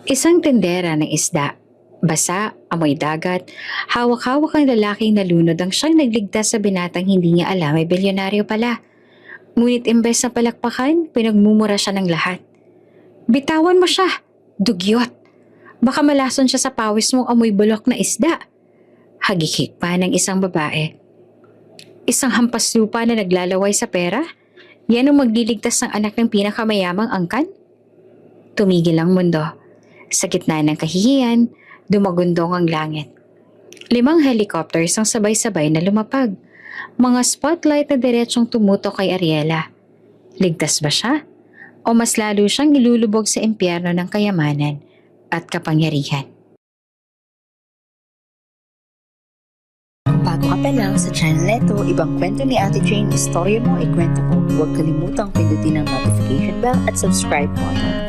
Isang tendera ng isda. Basa, amoy dagat, hawak-hawak ang lalaking nalunod ang siyang nagligtas sa binatang hindi niya alam ay bilyonaryo pala. Ngunit imbes na palakpakan, pinagmumura siya ng lahat. Bitawan mo siya! Dugyot! Baka malason siya sa pawis mong amoy bulok na isda. Hagikik pa ng isang babae. Isang hampas lupa na naglalaway sa pera? Yan ang magliligtas ng anak ng pinakamayamang angkan? Tumigil ang mundo. Sa gitna ng kahihiyan, dumagundong ang langit. 5 helicopters ang sabay-sabay na lumapag. Mga spotlight na diretsong tumutok kay Ariela. Ligtas ba siya? O mas lalo siyang ilulubog sa impyerno ng kayamanan at kapangyarihan? Kung bago ka pa lang sa channel neto, ibang kwento ni Ate Jane, istorya mo, ikwento ko. Huwag kalimutang pindutin ang notification bell at subscribe button.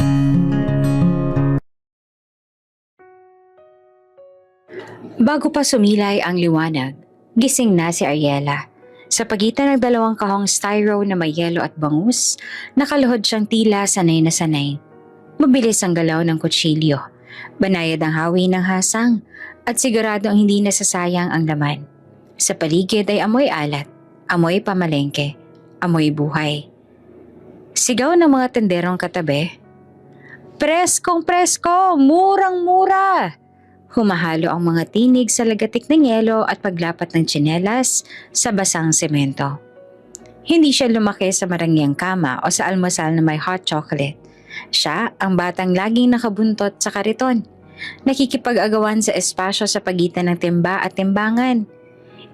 Bago pa sumilay ang liwanag, gising na si Ariela. Sa pagitan ng 2 kahong styro na may yelo at bangus, nakaluhod siyang tila sanay na sanay. Mabilis ang galaw ng kutsilyo, banayad ang hawi ng hasang, at sigurado ang hindi nasasayang ang laman. Sa paligid ay amoy alat, amoy pamalengke, amoy buhay. Sigaw ng mga tenderong katabi, "Preskong presko! Murang-mura!" Humahalo ang mga tinig sa lagatik ng yelo at paglapat ng tsinelas sa basang semento. Hindi siya lumaki sa marangyang kama o sa almusal na may hot chocolate. Siya ang batang laging nakabuntot sa kariton, nakikipag-agawan sa espasyo sa pagitan ng timba at timbangan.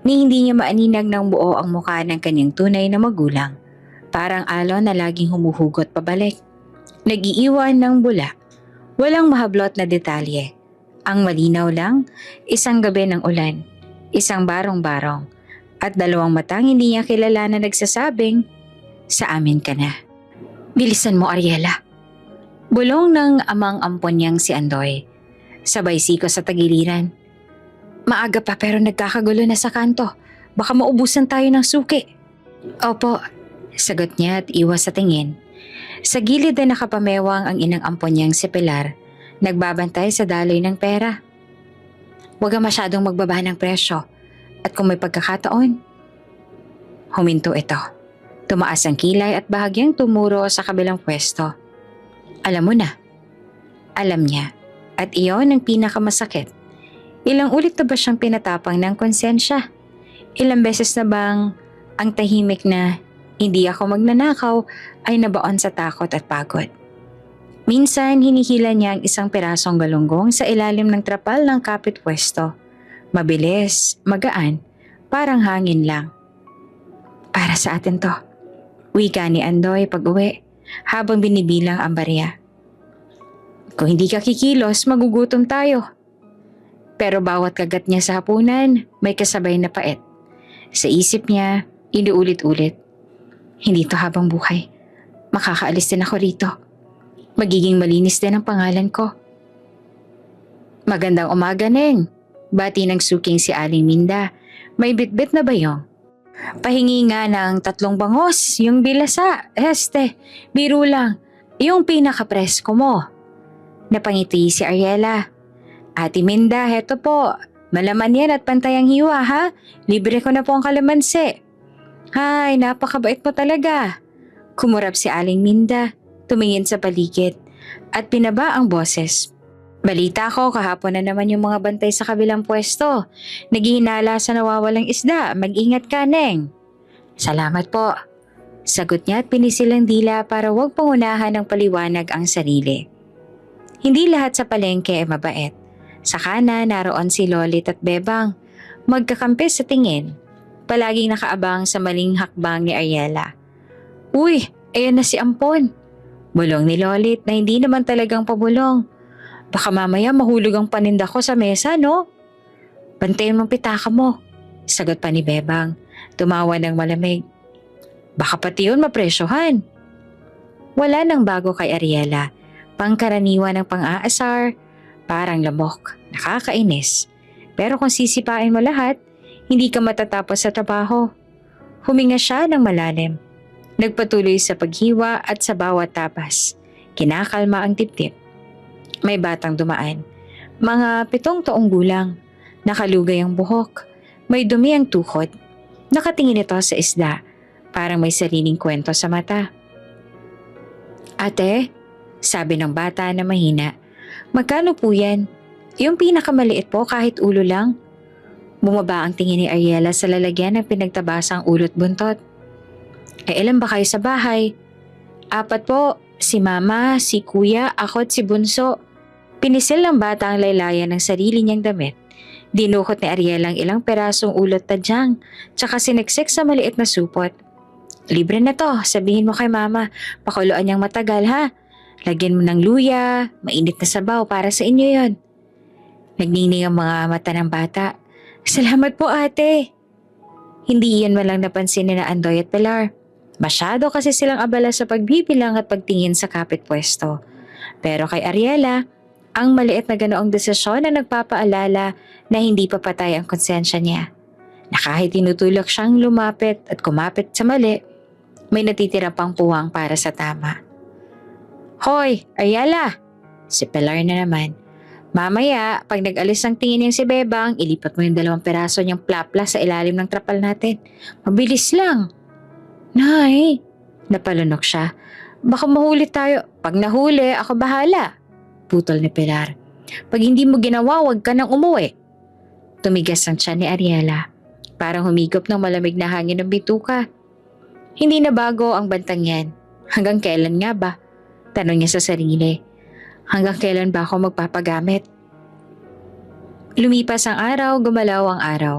Ni hindi niya maaninag ng buo ang mukha ng kanyang tunay na magulang, parang alon na laging humuhugot pabalik. Nag-iiwan ng bula, walang mahablot na detalye. Ang malinaw lang, isang gabi ng ulan, isang barong-barong, at 2 matang hindi niya kilala na nagsasabing, "Sa amin ka na." "Bilisan mo, Ariela." Bulong ng amang ampon niyang si Andoy. Sabay siko sa tagiliran. "Maaga pa pero nagkakagulo na sa kanto. Baka maubusan tayo ng suki." "Opo," sagot niya at iwas sa tingin. Sa gilid na nakapamewang ang inang ampon niyang si Pilar, nagbabantay sa daloy ng pera. "Huwag kang masyadong magbaba ng presyo at kung may pagkakataon." Huminto ito. Tumaas ang kilay at bahagyang tumuro sa kabilang pwesto. "Alam mo na." Alam niya. At iyon ang pinakamasakit. Ilang ulit na ba siyang pinatapang ng konsensya? Ilang beses na bang ang tahimik na "hindi ako magnanakaw" ay nabaon sa takot at pagod? Minsan, hinihila niya ang isang pirasong galunggong sa ilalim ng trapal ng kapit pwesto. Mabilis, magaan, parang hangin lang. "Para sa atin to," wika ni Andoy pag-uwi, habang binibilang ang barya. "Kung hindi ka kikilos, magugutom tayo." Pero bawat kagat niya sa hapunan, may kasabay na pait. Sa isip niya, inuulit-ulit, "Hindi to habang buhay. Makakaalis din ako rito. Magiging malinis din ang pangalan ko." "Magandang umaga, Neng." Bati ng suking si Aling Minda. "May bitbit na bayong?" "Pahingi nga ng 3 bangos, yung bilasa. Biro lang. Yung pinaka-presko mo." Napangiti si Ariela. "Ate Minda, heto po. Malaman yan at pantayang hiwa ha. Libre ko na po ang kalamansi." "Hay, napakabait mo talaga." Kumurap si Aling Minda, tumingin sa paligid, at pinaba ang boses. "Balita ko kahapon na naman yung mga bantay sa kabilang pwesto. Naghihinala sa nawawalang isda. Mag-ingat ka, Neng." "Salamat po." Sagot niya at pinisil ang dila para wag pangunahan ng paliwanag ang sarili. Hindi lahat sa palengke ay mabait. Sa kanan naroon si Lolit at Bebang, magkakampi sa tingin. Palaging nakaabang sa maling hakbang ni Ariela. "Uy, ayan na si Ampon." Bulong ni Lolit na hindi naman talagang pabulong. "Baka mamaya mahulog ang paninda ko sa mesa, no?" "Bantayan mong pitaka mo," sagot pa ni Bebang. Tumawa ng malamig. "Baka pati yun mapresyohan." Wala nang bago kay Ariela. Pangkaraniwan ng pang-aasar, parang lamok, nakakainis. Pero kung sisipain mo lahat, hindi ka matatapos sa trabaho. Huminga siya ng malalim. Nagpatuloy sa paghiwa at sa bawat tapas. Kinakalma ang tip-tip. May batang dumaan. Mga 7 taong gulang. Nakalugay ang buhok. May dumi ang tuhod. Nakatingin ito sa isda. Parang may sariling kwento sa mata. Ate, sabi ng bata na mahina, magkano po yan? Yung pinakamaliit po kahit ulo lang. Bumaba ang tingin ni Ariela sa lalagyan ng pinagtabasang ulot buntot. Ilan ba kayo sa bahay? 4 po, si mama, si kuya, ako at si bunso. Pinisil ng bata ang laylayan ng sarili niyang damit. Dinukot ni Ariela ang ilang perasong ulot tadyang, tsaka siniksik sa maliit na supot. Libre na to, sabihin mo kay mama, pakuluan niyang matagal ha. Lagyan mo ng luya, mainit na sabaw para sa inyo yon. Nagnining ang mga mata ng bata. Salamat po ate. Hindi iyon man lang napansin ni na Andoy at Pilar. Masyado kasi silang abala sa pagbibilang at pagtingin sa kapit pwesto. Pero kay Ariela, ang maliit na ganoong desisyon na nagpapaalala na hindi pa patay ang konsensya niya. Na kahit tinutulak siyang lumapit at kumapit sa mali, may natitira pang puwang para sa tama. Hoy, Ariela! Si Pilar na naman. Mamaya, pag nag-alis ang tingin niyang si Bebang, ilipat mo yung 2 peraso niyang plapla sa ilalim ng trapal natin. Mabilis lang. Nay, napalunok siya. Baka mahuli tayo. Pag nahuli, ako bahala. Putol ni Pilar. Pag hindi mo ginawa, wag ka nang umuwi. Tumigas ang tiyan ni Ariela. Parang humigop ng malamig na hangin ng bituka. Hindi na bago ang bantang yan. Hanggang kailan nga ba? Tanong niya sa sarili. Hanggang kailan ba ako magpapagamit? Lumipas ang araw, gumalaw ang araw.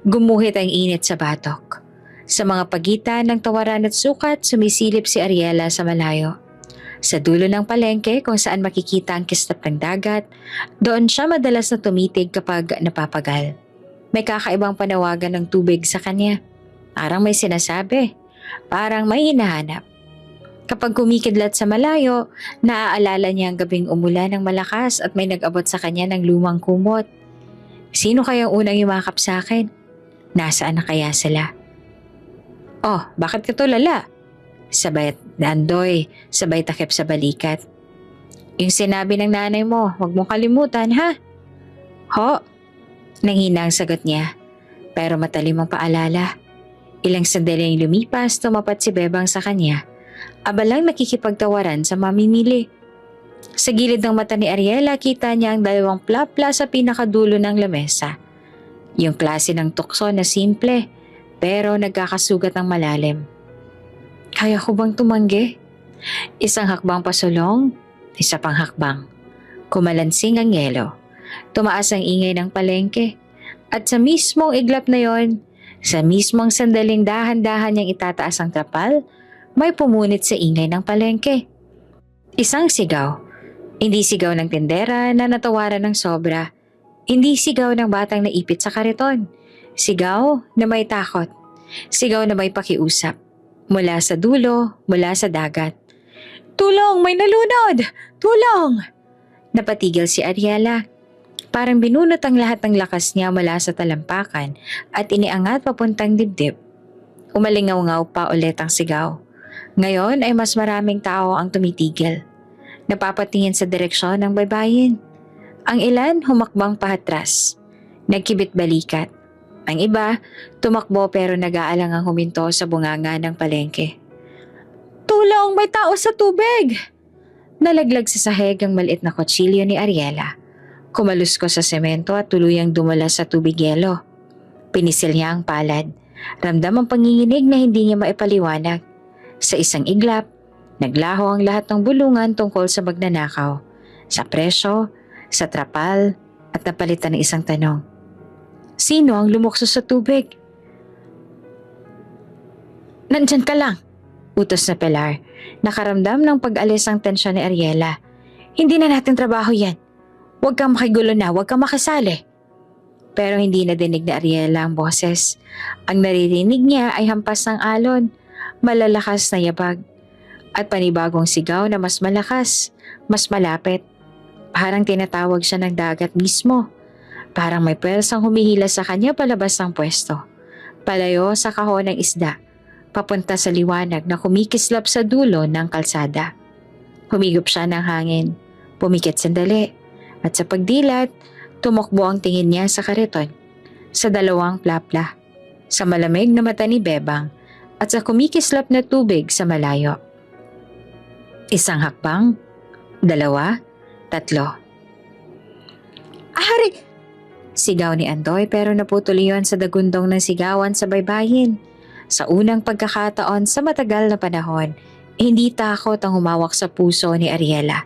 Gumuhit ang init sa batok. Sa mga pagitan ng tawaran at sukat, sumisilip si Ariela sa malayo. Sa dulo ng palengke kung saan makikita ang kislap ng dagat, doon siya madalas na tumitig kapag napapagal. May kakaibang panawagan ng tubig sa kanya. Parang may sinasabi. Parang may hinahanap. Kapag kumikidlat sa malayo, naaalala niya ang gabing umulan ng malakas at may nag-abot sa kanya ng lumang kumot. Sino kayang unang yumakap sa akin? Nasaan na kaya sila? Oh, bakit ka tulala? Sabay Andoy, sabay takip sa balikat. Yung sinabi ng nanay mo, huwag mong kalimutan ha? Ho? Nanghina ang sagot niya, pero matalim ang paalala. Ilang sandali ang lumipas, tumapat si Bebang sa kanya. Abalang nakikipagtawaran sa mamimili. Sa gilid ng mata ni Ariela, kita niya ang 2 plapla sa pinakadulo ng lamesa. Yung klase ng tukso na simple, pero nagkakasugat ng malalim. Kaya ko bang tumanggi? Isang hakbang pasulong, isa pang hakbang. Kumalansing ang yelo. Tumaas ang ingay ng palengke. At sa mismong iglap na yon, sa mismong sandaling dahan-dahan niyang itataas ang trapal, may pumunit sa ingay ng palengke. Isang sigaw. Hindi sigaw ng tindera na natawaran ng sobra. Hindi sigaw ng batang naipit sa kariton. Sigaw na may takot. Sigaw na may pakiusap. Mula sa dulo, mula sa dagat. Tulong! May nalunod! Tulong! Napatigil si Ariela. Parang binunot ang lahat ng lakas niya mula sa talampakan at iniangat papuntang dibdib. Umalingaw-ngaw pa ulit ang sigaw. Ngayon ay mas maraming tao ang tumitigil. Napapatingin sa direksyon ng baybayin. Ang ilan humakbang pahatras. Nagkibit balikat. Ang iba, tumakbo pero nag-aalang ang huminto sa bunganga ng palengke. Tulong! May tao sa tubig! Nalaglag sa sahig ang maliit na kutsilyo ni Ariela. Kumaluskos sa semento at tuluyang dumula sa tubig yelo. Pinisil niya ang palad. Ramdam ang panginginig na hindi niya maipaliwanag. Sa isang iglap, naglaho ang lahat ng bulungan tungkol sa magnanakaw, sa presyo, sa trapal, at napalitan ng isang tanong. Sino ang lumukso sa tubig? Nandyan ka lang, utos na Pilar. Nakaramdam ng pag-alis ang tensyon ni Ariela. Hindi na natin trabaho yan. Huwag kang makigulo na, huwag kang makisali. Pero hindi na dinig ni Ariela ang boses. Ang naririnig niya ay hampas ng alon, malalakas na yabag, at panibagong sigaw na mas malakas, mas malapit. Parang tinatawag siya ng dagat mismo. Parang may pwersang humihila sa kanya palabas ng pwesto. Palayo sa kahon ng isda, papunta sa liwanag na kumikislap sa dulo ng kalsada. Humigop siya ng hangin. Pumikit sandali at sa pagdilat, tumakbo ang tingin niya sa kariton, sa dalawang plapla, sa malamig na mata ni Bebang at sa kumikislap na tubig sa malayo. Isang hakbang, 2, 3. Ahari! Sigaw ni Andoy pero naputol yun sa dagundong ng sigawan sa baybayin. Sa unang pagkakataon sa matagal na panahon, hindi takot ang humawak sa puso ni Ariela.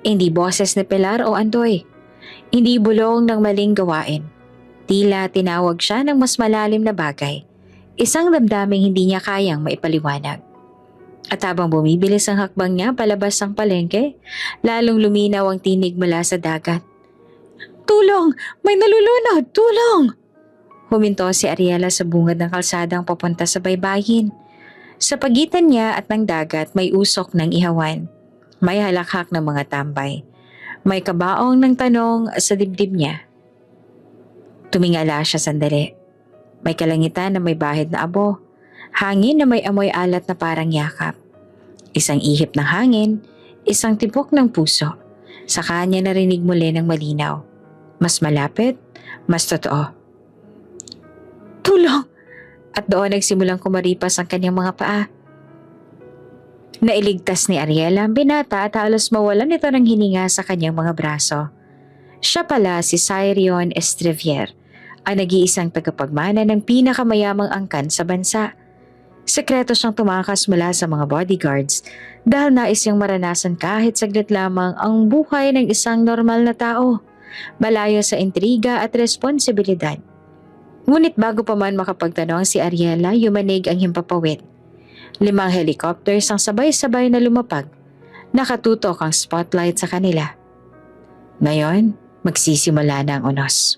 Hindi boses ni Pilar o Andoy. Hindi bulong ng maling gawain. Tila tinawag siya ng mas malalim na bagay. Isang damdaming hindi niya kayang maipaliwanag. At habang bumibilis ang hakbang niya palabas ng palengke, lalong luminaw ang tinig mula sa dagat. Tulong! May nalulunod! Tulong! Huminto si Ariela sa bungad ng kalsadang papunta sa baybayin. Sa pagitan niya at ng dagat may usok ng ihawan. May halakhak ng mga tambay. May kabaong ng tanong sa dibdib niya. Tumingala siya sandali. May kalangitan na may bahid na abo. Hangin na may amoy alat na parang yakap. Isang ihip ng hangin, isang tibok ng puso. Saka niya narinig muli ng malinaw. Mas malapit, mas totoo. Tulong! At doon nagsimulang kumaripas ang kanyang mga paa. Nailigtas ni Ariela ang binata at halos mawalan ito ng hininga sa kanyang mga braso. Siya pala si Cyrion Estrevier, ang nag-iisang tagapagmana ng pinakamayamang angkan sa bansa. Sekreto siyang tumakas mula sa mga bodyguards dahil nais niyang maranasan kahit saglit lamang ang buhay ng isang normal na tao, malayo sa intriga at responsibilidad. Ngunit bago pa man makapagtanong si Ariela, yumanig ang himpapawid. 5 helicopters ang sabay-sabay na lumapag. Nakatutok ang spotlight sa kanila. Ngayon, magsisimula na ang unos.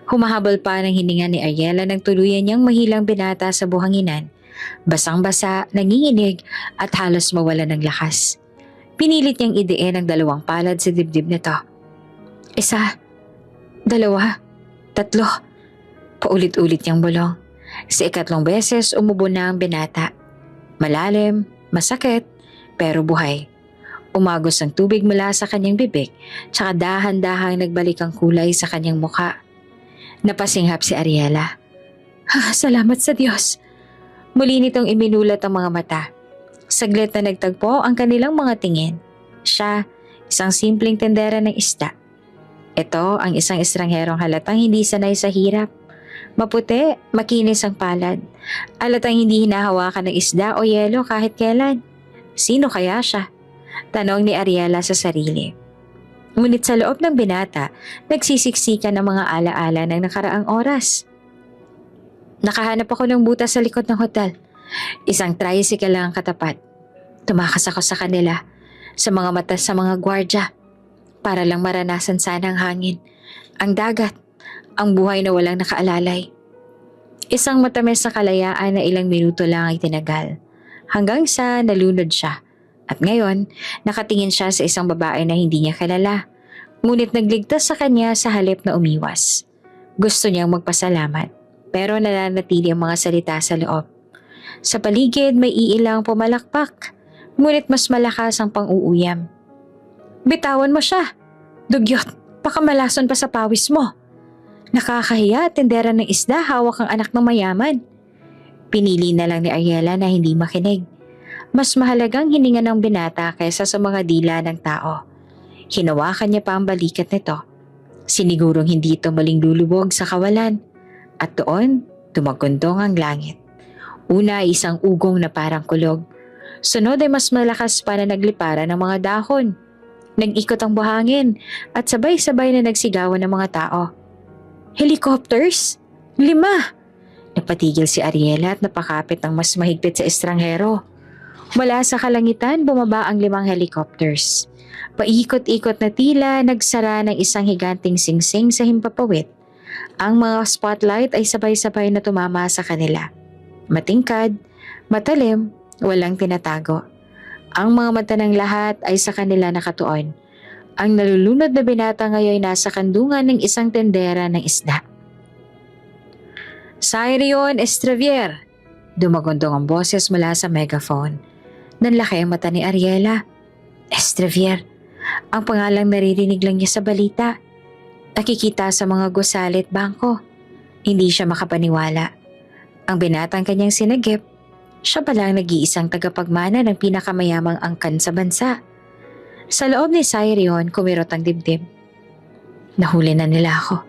Humahabol pa ng hininga ni Ariela nang tuluyan niyang mahilang binata sa buhanginan. Basang-basa, nanginginig at halos mawala ng lakas. Pinilit niyang idein ang 2 palad sa dibdib nito. 1, 2, 3. Paulit-ulit niyang bulong. Sa 3 beses umubo na ang binata. Malalim, masakit, pero buhay. Umagos ang tubig mula sa kanyang bibig, tsaka dahan-dahang nagbalik ang kulay sa kanyang mukha. Napasinghap si Ariela. Salamat sa Diyos. Muli nitong iminulat ang mga mata. Saglit na nagtagpo ang kanilang mga tingin. Siya, isang simpleng tendera ng isda. Ito ang isang estrangherong halatang hindi sanay sa hirap. Maputi, makinis ang palad. Halatang hindi hinahawakan ng isda o yelo kahit kailan. Sino kaya siya? Tanong ni Ariela sa sarili. Ngunit sa loob ng binata, nagsisiksikan ang mga alaala ng nakaraang oras. Nakahanap ako ng butas sa likod ng hotel. Isang tricycle lang ang katapat. Tumakas ako sa kanila, sa mga mata sa mga gwardya. Para lang maranasan sana ang hangin, ang dagat, ang buhay na walang nakaalalay. Isang matamis na kalayaan na ilang minuto lang ay tinagal. Hanggang sa nalunod siya. At ngayon, nakatingin siya sa isang babae na hindi niya kilala. Ngunit nagligtas sa kanya sa halip na umiwas. Gusto niyang magpasalamat, pero nananatili ang mga salita sa loob. Sa paligid may iilang pumalakpak, ngunit mas malakas ang pang-uuyam. Bitawan mo siya! Dugyot, baka malason pa sa pawis mo. Nakakahiya, tendera ng isda, hawak ang anak ng mayaman. Pinili na lang ni Ariela na hindi makinig. Mas mahalagang hininga ng binata kaysa sa mga dila ng tao. Hinawakan niya pa ang balikat nito. Sinigurong hindi ito maling lulubog sa kawalan. At doon, tumagundong ang langit. Una ay isang ugong na parang kulog. Sunod ay mas malakas pa na nagliparan ng mga dahon. Nag-ikot ang buhangin at sabay-sabay na nagsigawan ng mga tao. Helicopters? 5! Napatigil si Ariela at napakapit ng mas mahigpit sa estranghero. Mula sa kalangitan, bumaba ang 5 helicopters. Paikot-ikot na tila, nagsara ng isang higanting singsing sa himpapawid. Ang mga spotlight ay sabay-sabay na tumama sa kanila. Matingkad, matalim, walang tinatago. Ang mga mata ng lahat ay sa kanila nakatuon. Ang nalulunod na binata ngayon nasa kandungan ng isang tendera ng isda. Cyrion Estrevier! Dumagundong ang boses mula sa megaphone. Nanlaki ang mata ni Ariela. Estravier, ang pangalang naririnig lang niya sa balita. Nakikita sa mga gusali at bangko. Hindi siya makapaniwala. Ang binatang kanyang sinagip, siya palang nag-iisang tagapagmana ng pinakamayamang angkan sa bansa. Sa loob ni Cyrion, kumirot ang dibdib. Nahuli na nila ako.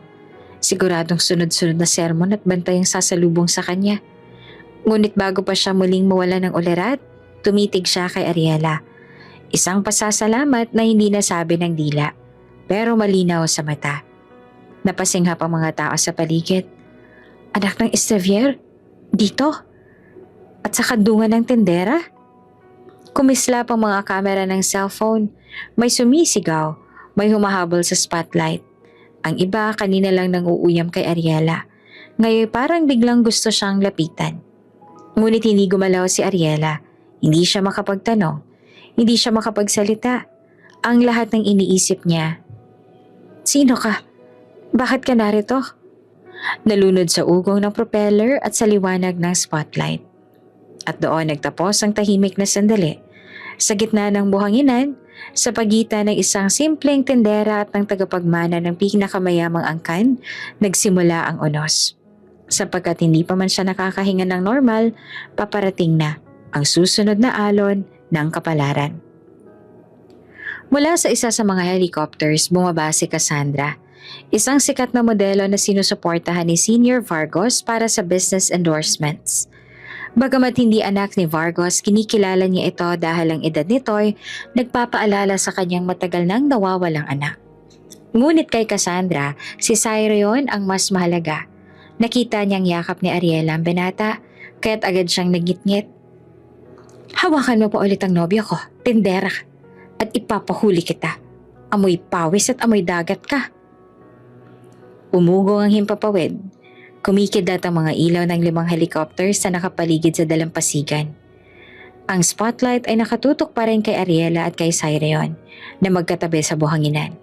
Siguradong sunod-sunod na sermon at bantay ang sasalubong sa kanya. Ngunit bago pa siya muling mawala ng ulerat, tumitig siya kay Ariela. Isang pasasalamat na hindi nasabi ng dila, pero malinaw sa mata. Napasinghap ang mga tao sa paligid. Anak ng Estravier? Dito? At sa kandungan ng tendera? Kumislap ang mga kamera ng cellphone. May sumisigaw, may humahabol sa spotlight. Ang iba kanina lang nang-uuyam kay Ariela. Ngayon parang biglang gusto siyang lapitan. Ngunit hindi gumalaw si Ariela. Hindi siya makapagtanong. Hindi siya makapagsalita. Ang lahat ng iniisip niya. Sino ka? Bakit ka narito? Nalunod sa ugong ng propeller at sa liwanag ng spotlight. At doon nagtapos ang tahimik na sandali. Sa gitna ng buhanginan, sa pagitan ng isang simpleng tendera at ng tagapagmana ng pinakamayamang angkan, nagsimula ang unos. Sapagkat hindi pa man siya nakakahinga ng normal, paparating na ang susunod na alon ng kapalaran. Mula sa isa sa mga helicopters, bumaba si Cassandra, isang sikat na modelo na sinusuportahan ni Senior Vargos para sa business endorsements. Bagamat hindi anak ni Vargos, kinikilala niya ito dahil ang edad nito'y nagpapaalala sa kanyang matagal nang nawawalang anak. Ngunit kay Cassandra, si Cyrion ang mas mahalaga. Nakita niyang yakap ni Ariela ang binata, kaya't agad siyang nagngit-ngit. Hawakan mo pa ulit ang nobyo ko, tindera, at ipapahuli kita. Amoy pawis at amoy dagat ka. Umugong ang himpapawid. Kumikidat ang mga ilaw ng 5 helicopters na nakapaligid sa dalampasigan. Ang spotlight ay nakatutok pa rin kay Ariela at kay Cyrion na magkatabi sa buhanginan.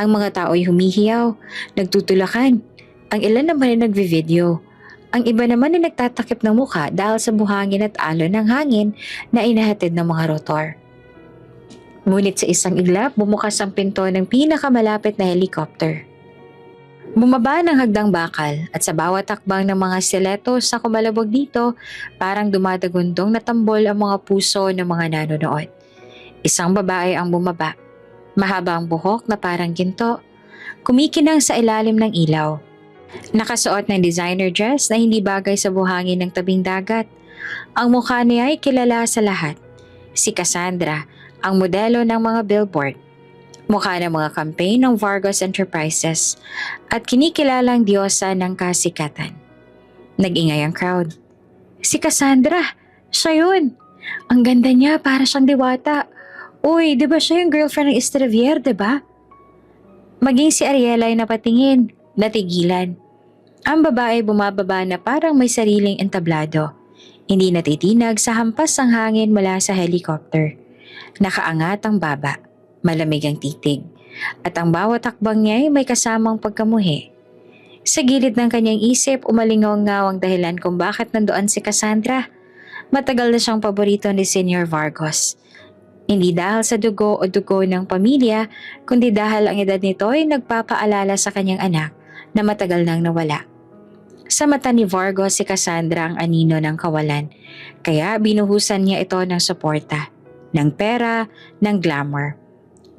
Ang mga tao ay humihiyaw, nagtutulakan. Ang ilan naman ay nagvi-video. Ang iba naman ay nagtatakip ng mukha dahil sa buhangin at alon ng hangin na inahatid ng mga rotor. Ngunit sa isang iglap, bumukas ang pinto ng pinakamalapit na helicopter. Bumaba ng hagdang bakal at sa bawat takbang ng mga stilettos na kumalabog dito, parang dumadagundong na tambol ang mga puso ng mga nanonood. Isang babae ang bumaba. Mahaba ang buhok na parang ginto. Kumikinang sa ilalim ng ilaw. Nakasuot ng designer dress na hindi bagay sa buhangin ng tabing dagat. Ang mukha niya ay kilala sa lahat. Si Cassandra, ang modelo ng mga billboard. Mukha ng mga campaign ng Vargos Enterprises at kinikilalang diyosa ng kasikatan. Nag-ingay ang crowd. Si Cassandra! Siya yun! Ang ganda niya, para siyang diwata. Uy, di ba siya yung girlfriend ng Estravier, di ba? Maging si Ariela ay napatingin, natigilan. Ang babae bumababa na parang may sariling entablado. Hindi natitinag sa hampas ng hangin mula sa helicopter. Nakaangat ang baba. Malamig ang titig, at ang bawat takbang niya ay may kasamang pagkamuhi. Sa gilid ng kanyang isip, umalingaw-ngaw ang dahilan kung bakit nandoon si Cassandra. Matagal na siyang paborito ni Senior Vargos. Hindi dahil sa dugo o dugo ng pamilya, kundi dahil ang edad nito ay nagpapaalala sa kanyang anak na matagal nang nawala. Sa mata ni Vargos, si Cassandra ang anino ng kawalan, kaya binuhusan niya ito ng suporta, ng pera, ng glamour.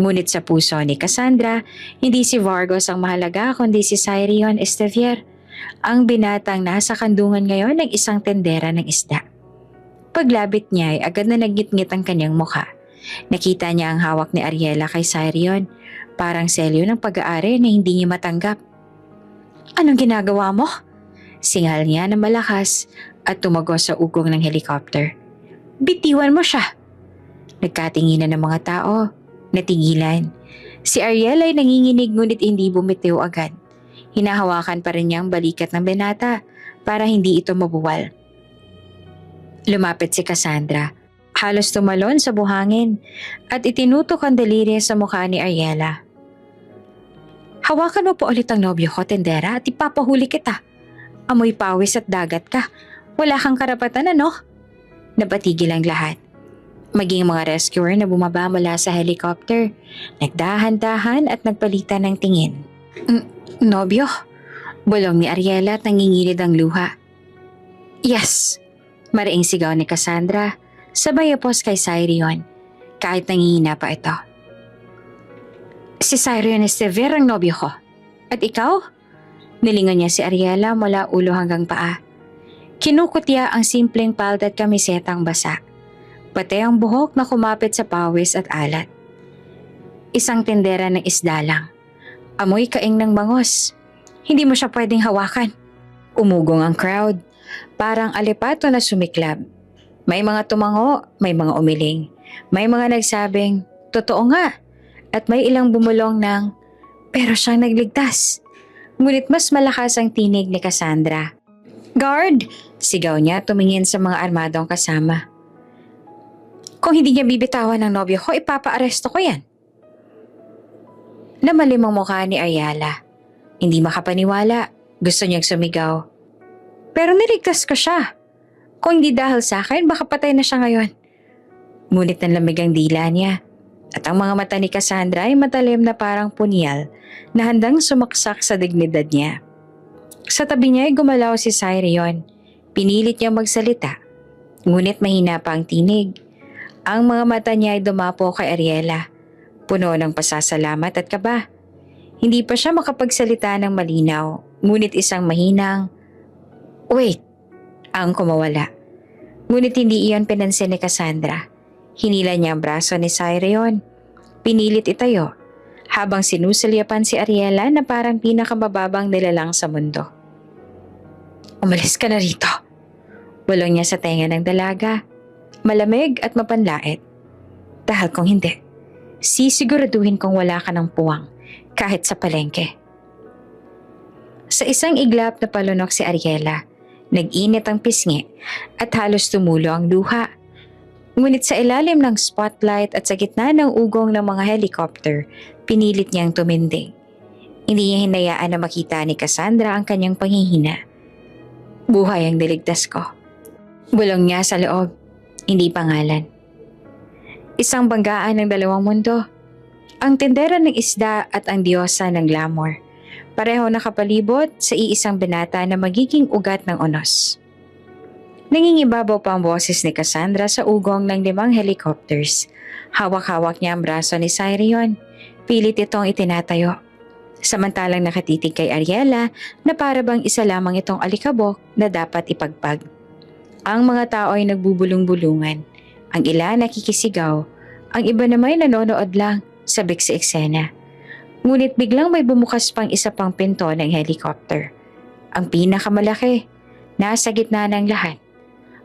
Ngunit sa puso ni Cassandra, hindi si Vargos ang mahalaga kundi si Cyrion Estravier, ang binatang nasa kandungan ngayon ng isang tendera ng isda. Paglabit niya ay agad na nagngit-ngit ang kanyang mukha. Nakita niya ang hawak ni Ariela kay Cyrion, parang selyo ng pag-aari na hindi niya matanggap. Anong ginagawa mo? Singal niya na malakas at tumagos sa ugong ng helicopter. Bitiwan mo siya! Nagkatinginan ng mga tao. Natigilan. Si Ariela ay nanginginig ngunit hindi bumitiw agad. Hinahawakan pa rin niya ang balikat ng binata para hindi ito mabuwal. Lumapit si Cassandra. Halos tumalon sa buhangin at itinutok ang daliri sa mukha ni Ariela. Hawakan mo po ulit ang nobyo ko, tendera, at ipapahuli kita. Amoy pawis at dagat ka. Wala kang karapatan, ano? Napatigil ang lahat. Maging mga rescuer na bumaba mula sa helicopter, nagdahan-dahan at nagpalitan ng tingin. Nobyo? Bulong ni Ariela at nangingilid ang luha. Yes! Mariing sigaw ni Cassandra, sabay apos kay Cyrion, kahit nangihina pa ito. Si Cyrion Estevier ang nobyo ko. At ikaw? Nilingon niya si Ariela mula ulo hanggang paa. Kinukutya ang simpleng palda at kamisetang basa, pati ang buhok na kumapit sa pawis at alat. Isang tindera ng isda lang. Amoy kaing ng bangos. Hindi mo siya pwedeng hawakan. Umugong ang crowd, parang alipato na sumiklab. May mga tumango, may mga umiling. May mga nagsabing, totoo nga. At may ilang bumulong ng, pero siyang nagligtas. Ngunit mas malakas ang tinig ni Cassandra. Guard! Sigaw niya tumingin sa mga armadong kasama. Kung hindi niya bibitawan ng nobyo ko, ipapaaresto ko yan. Namalim ang mukha ni Ayala. Hindi makapaniwala. Gusto niyang sumigaw. Pero niligtas ko siya. Kung hindi dahil sa akin, baka patay na siya ngayon. Ngunit nanlamig ang dila niya. At ang mga mata ni Cassandra ay matalim na parang punyal na handang sumaksak sa dignidad niya. Sa tabi niya ay gumalaw si Cyrion. Pinilit niyang magsalita. Ngunit mahina pa ang tinig. Ang mga mata niya ay dumapo kay Ariela. Puno ng pasasalamat at kaba. Hindi pa siya makapagsalita ng malinaw. Ngunit isang mahinang, wait, ang kumawala. Ngunit hindi iyon pinansin ni Cassandra. Hinila niya ang braso ni Cyrion. Pinilit itayo habang sinusulyapan si Ariela na parang pinakamababang nilalang sa mundo. Umalis ka na rito. Bulong niya sa tenga ng dalaga. Malamig at mapanlait. Dahil kung hindi, sisiguraduhin kong wala ka ng puwang kahit sa palengke. Sa isang iglap na palunok si Ariela, nag-init ang pisngi at halos tumulo ang luha. Ngunit sa ilalim ng spotlight at sa gitna ng ugong ng mga helicopter, pinilit niyang tumindig. Hindi niya hinayaan na makita ni Cassandra ang kanyang panghihina. Buhay ang niligtas ko. Bulong niya sa loob, hindi pangalan. Isang banggaan ng dalawang mundo. Ang tindera ng isda at ang diyosa ng glamour. Pareho nakapalibot sa iisang binata na magiging ugat ng unos. Nangingibabaw pa ang boses ni Cassandra sa ugong ng 5 helicopters. Hawak-hawak niya ang braso ni Cyrion. Pilit itong itinatayo. Samantalang nakatitig kay Ariela na para bang isa lamang itong alikabok na dapat ipagpag. Ang mga tao ay nagbubulong-bulungan. Ang ilan nakikisigaw. Ang iba naman nanonood lang, sabik sa eksena. Ngunit biglang may bumukas pang isa pang pinto ng helicopter. Ang pinakamalaki, nasa gitna ng lahat.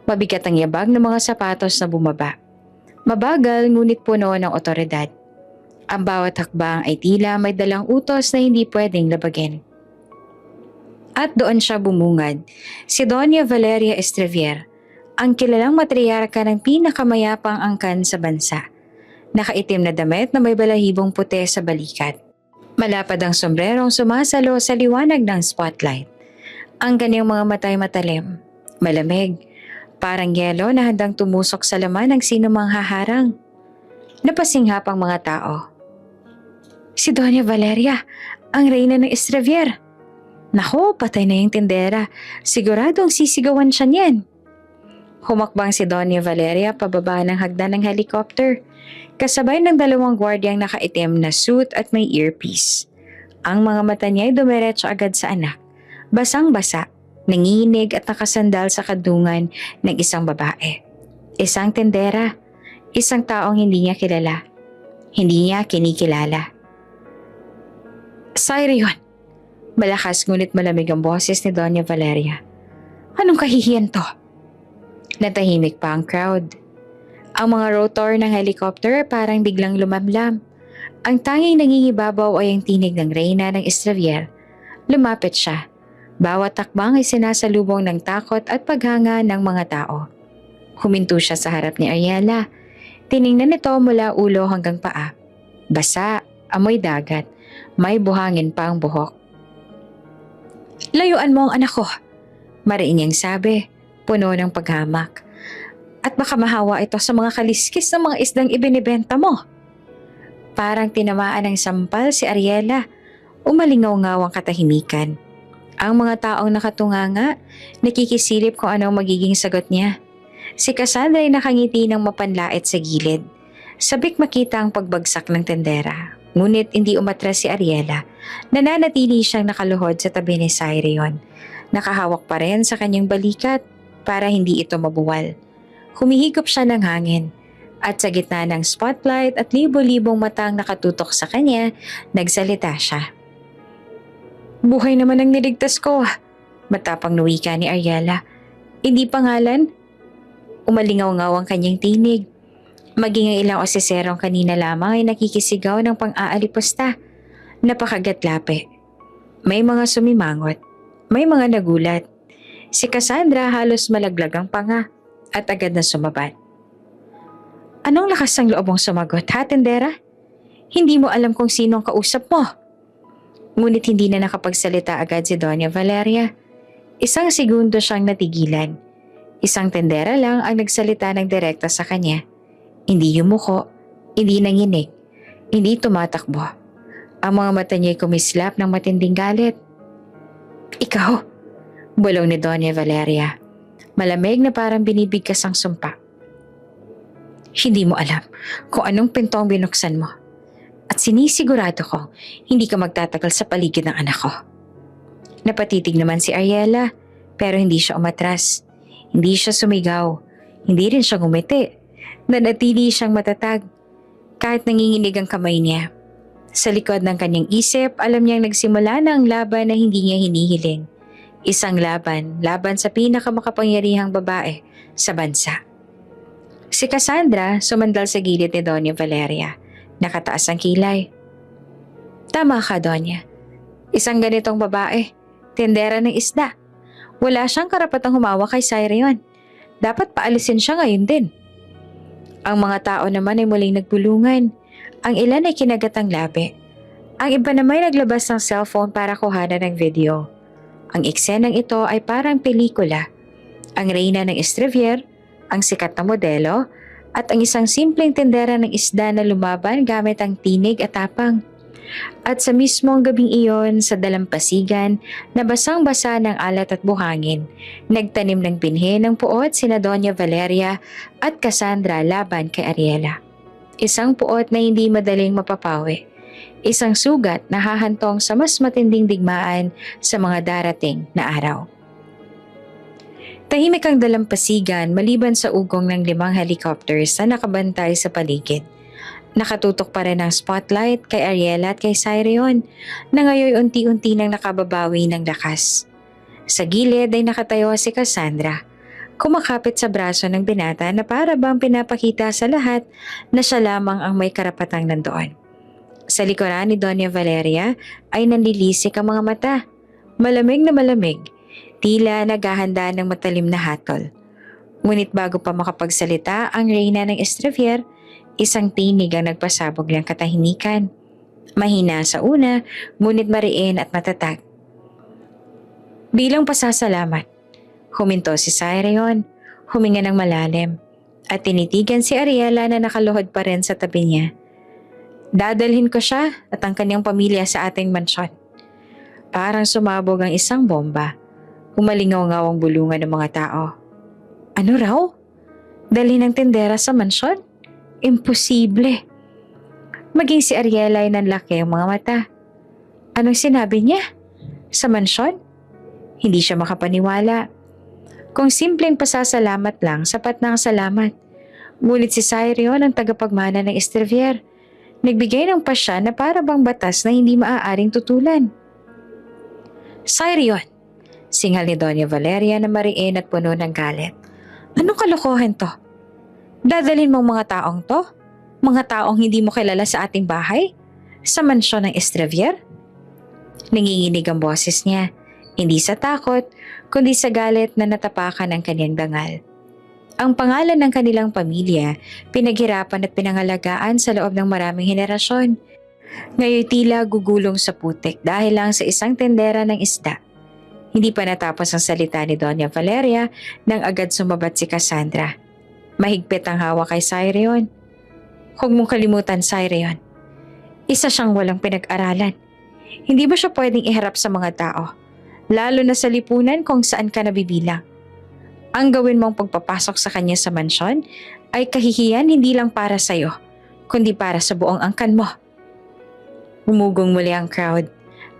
Mabigat ang yabag ng mga sapatos na bumaba. Mabagal ngunit puno ng otoridad. Ang bawat hakbang ay tila may dalang utos na hindi pwedeng labagin. At doon siya bumungad, si Doña Valeria Estevier, ang kilalang matriarka ng pinakamayapang angkan sa bansa. Nakaitim na damit na may balahibong puti sa balikat. Malapad ang sombrerong sumasalo sa liwanag ng spotlight. Ang kanyang mga matay matalim, malamig, parang yelo na handang tumusok sa laman ng sinumang haharang. Napasinghap ang mga tao. Si Doña Valeria, ang reyna ng Estevier. Naku, patay na yung tindera. Siguradong sisigawan siya niyan. Humakbang si Doña Valeria pababa ng hagdan ng helicopter, kasabay ng 2 gwardyang nakaitim na suit at may earpiece. Ang mga mata niya ay dumiretso agad sa anak, basang-basa, nanginig at nakasandal sa kadungan ng isang babae. Isang tindera, isang taong hindi niya kilala, hindi niya kinikilala. Cyrion! Malakas ngunit malamig ang boses ni Doña Valeria. Anong kahihiyan to? Natahimik pa ang crowd. Ang mga rotor ng helicopter parang biglang lumamlam. Ang tanging nangingibabaw ay ang tinig ng reyna ng Estevier. Lumapit siya. Bawat takbang ay sinasalubong ng takot at paghanga ng mga tao. Huminto siya sa harap ni Ariela. Tiningnan ito mula ulo hanggang paa. Basa, amoy dagat, may buhangin pa ang buhok. Layuan mo ang anak ko, mariin niyang sabi, puno ng paghamak. At baka mahawa ito sa mga kaliskis ng mga isdang ibinibenta mo. Parang tinamaan ng sampal si Ariela. Umalingaw-ngaw ang katahimikan. Ang mga taong nakatunganga, nakikisilip kung anong magiging sagot niya. Si Cassandra ay nakangiti ng mapanlait sa gilid. Sabik makita ang pagbagsak ng tendera. Ngunit hindi umatras si Ariela. Nananatili siyang nakaluhod sa tabi ni Cyrion. Nakahawak pa rin sa kanyang balikat para hindi ito mabuwal. Humihigop siya ng hangin. At sa gitna ng spotlight at libo-libong matang nakatutok sa kanya, nagsalita siya. Buhay naman ang niligtas ko. Matapang nuwika ni Ariela. Hindi pangalan? Umalingaw-ngaw ang kanyang tinig. Maging ang ilang oseserong kanina lamang ay nakikisigaw ng pang-aalipusta. Napakagatlape. May mga sumimangot. May mga nagulat. Si Cassandra halos malaglag ang panga at agad na sumabat. Anong lakas ang loob mong sumagot, ha, tendera? Hindi mo alam kung sino ang kausap mo. Ngunit hindi na nakapagsalita agad si Doña Valeria. Isang segundo siyang natigilan. Isang tendera lang ang nagsalita ng direkta sa kanya. Hindi yumuko, hindi nanginig, hindi tumatakbo. Ang mga mata niya'y kumislap ng matinding galit. Ikaw, bulong ni Doña Valeria. Malamig na parang binibigkas ang sumpa. Hindi mo alam kung anong pinto ang binuksan mo. At sinisigurado ko, hindi ka magtatagal sa paligid ng anak ko. Napatitig naman si Ariela, pero hindi siya umatras. Hindi siya sumigaw. Hindi rin siya ngumiti. Nanatili siyang matatag. Kahit nanginginig ang kamay niya. Sa likod ng kanyang isip, alam niyang nagsimula na ang laban na hindi niya hinihiling. Isang laban sa pinakamakapangyarihang babae sa bansa. Si Cassandra sumandal sa gilid ni Doña Valeria. Nakataas ang kilay. Tama ka, Doña. Isang ganitong babae, tendera ng isda. Wala siyang karapatang humawak kay Cyrion. Dapat paalisin siya ngayon din. Ang mga tao naman ay muling nagbulungan. Ang ilan ay kinagat ang labi. Ang iba naman ay naglabas ng cellphone para kuhanan ng video. Ang eksenang ito ay parang pelikula. Ang reyna ng Estrevier, ang sikat na modelo, at ang isang simpleng tendera ng isda na lumaban gamit ang tinig at tapang. At sa mismong gabing iyon sa dalampasigan na basang-basa ng alat at buhangin, nagtanim ng binhi ng puot sina Doña Valeria at Cassandra laban kay Ariela. Isang puot na hindi madaling mapapawi. Isang sugat na hahantong sa mas matinding digmaan sa mga darating na araw. Tahimik ang dalampasigan maliban sa ugong ng 5 helicopters na nakabantay sa paligid. Nakatutok pa rin ang spotlight kay Ariela at kay Cyrion na ngayon unti-unti nang nakababawi ng lakas. Sa gilid ay nakatayo si Cassandra, kumakapit sa braso ng binata na para bang pinapakita sa lahat na siya lamang ang may karapatang nandoon. Sa likuran ni Doña Valeria ay nanlilisik ang mga mata. Malamig na malamig, tila naghahanda ng matalim na hatol. Ngunit bago pa makapagsalita ang reyna ng Estrevier, isang tinig ang nagpasabog ng katahimikan. Mahina sa una, ngunit mariin at matatag. Bilang pasasalamat, huminto si Cyrion, huminga ng malalim, at tinitigan si Ariela na nakaluhod pa rin sa tabi niya. Dadalhin ko siya at ang kanyang pamilya sa ating mansyon. Parang sumabog ang isang bomba. Umalingaw-ngaw ang bulungan ng mga tao. Ano raw? Dalhin ang tendera sa mansyon? Imposible. Maging si Ariela ay nanlaki ang mga mata. Anong sinabi niya? Sa mansyon? Hindi siya makapaniwala. Kung simpleng pasasalamat lang, sapat na ang salamat. Ngunit si Cyrion ang tagapagmana ng Estrevier. Nagbigay ng pasya na para bang batas na hindi maaaring tutulan. Cyrion, singal ni Doña Valeria na mariin at puno ng galit. Anong kalokohan to? Dadalhin mong mga taong to? Mga taong hindi mo kilala sa ating bahay? Sa mansyon ng Estrevier? Nanginginig ang boses niya, hindi sa takot, kundi sa galit na natapakan ang kanyang dangal. Ang pangalan ng kanilang pamilya, pinaghirapan at pinangalagaan sa loob ng maraming henerasyon. Ngayon tila gugulong sa putik dahil lang sa isang tendera ng isda. Hindi pa natapos ang salita ni Doña Valeria nang agad sumabat si Cassandra. Mahigpit ang hawak kay Cyrion. Huwag mong kalimutan, Cyrion. Isa siyang walang pinag-aralan. Hindi ba siya pwedeng iharap sa mga tao? Lalo na sa lipunan kung saan ka nabibilang. Ang gawin mong pagpapasok sa kanya sa mansyon ay kahihiyan hindi lang para sa'yo, kundi para sa buong angkan mo. Umugong muli ang crowd.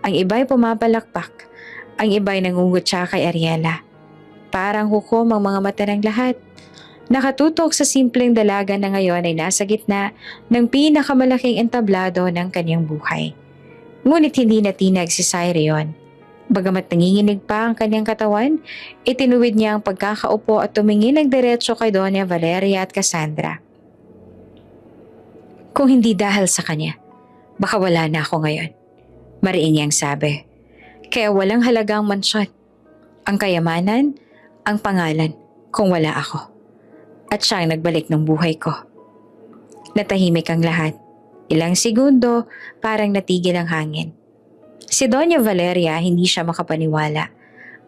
Ang iba'y pumapalakpak. Ang iba'y nangungutya kay Ariela. Parang hukom ang mga mata ng lahat. Nakatutok sa simpleng dalaga na ngayon ay nasa gitna ng pinakamalaking entablado ng kanyang buhay. Ngunit hindi natinag si Cyrion. Bagamat nanginginig pa ang kanyang katawan, itinuwid niya ang pagkakaupo at tumingin ng diretso kay Doña Valeria at Cassandra. Kung hindi dahil sa kanya, baka wala na ako ngayon. Mariin niyang sabi. Kaya walang halagang mansyon. Ang kayamanan, ang pangalan, kung wala ako. At siyang nagbalik ng buhay ko. Natahimik ang lahat. Ilang segundo, parang natigil ang hangin. Si Doña Valeria hindi siya makapaniwala.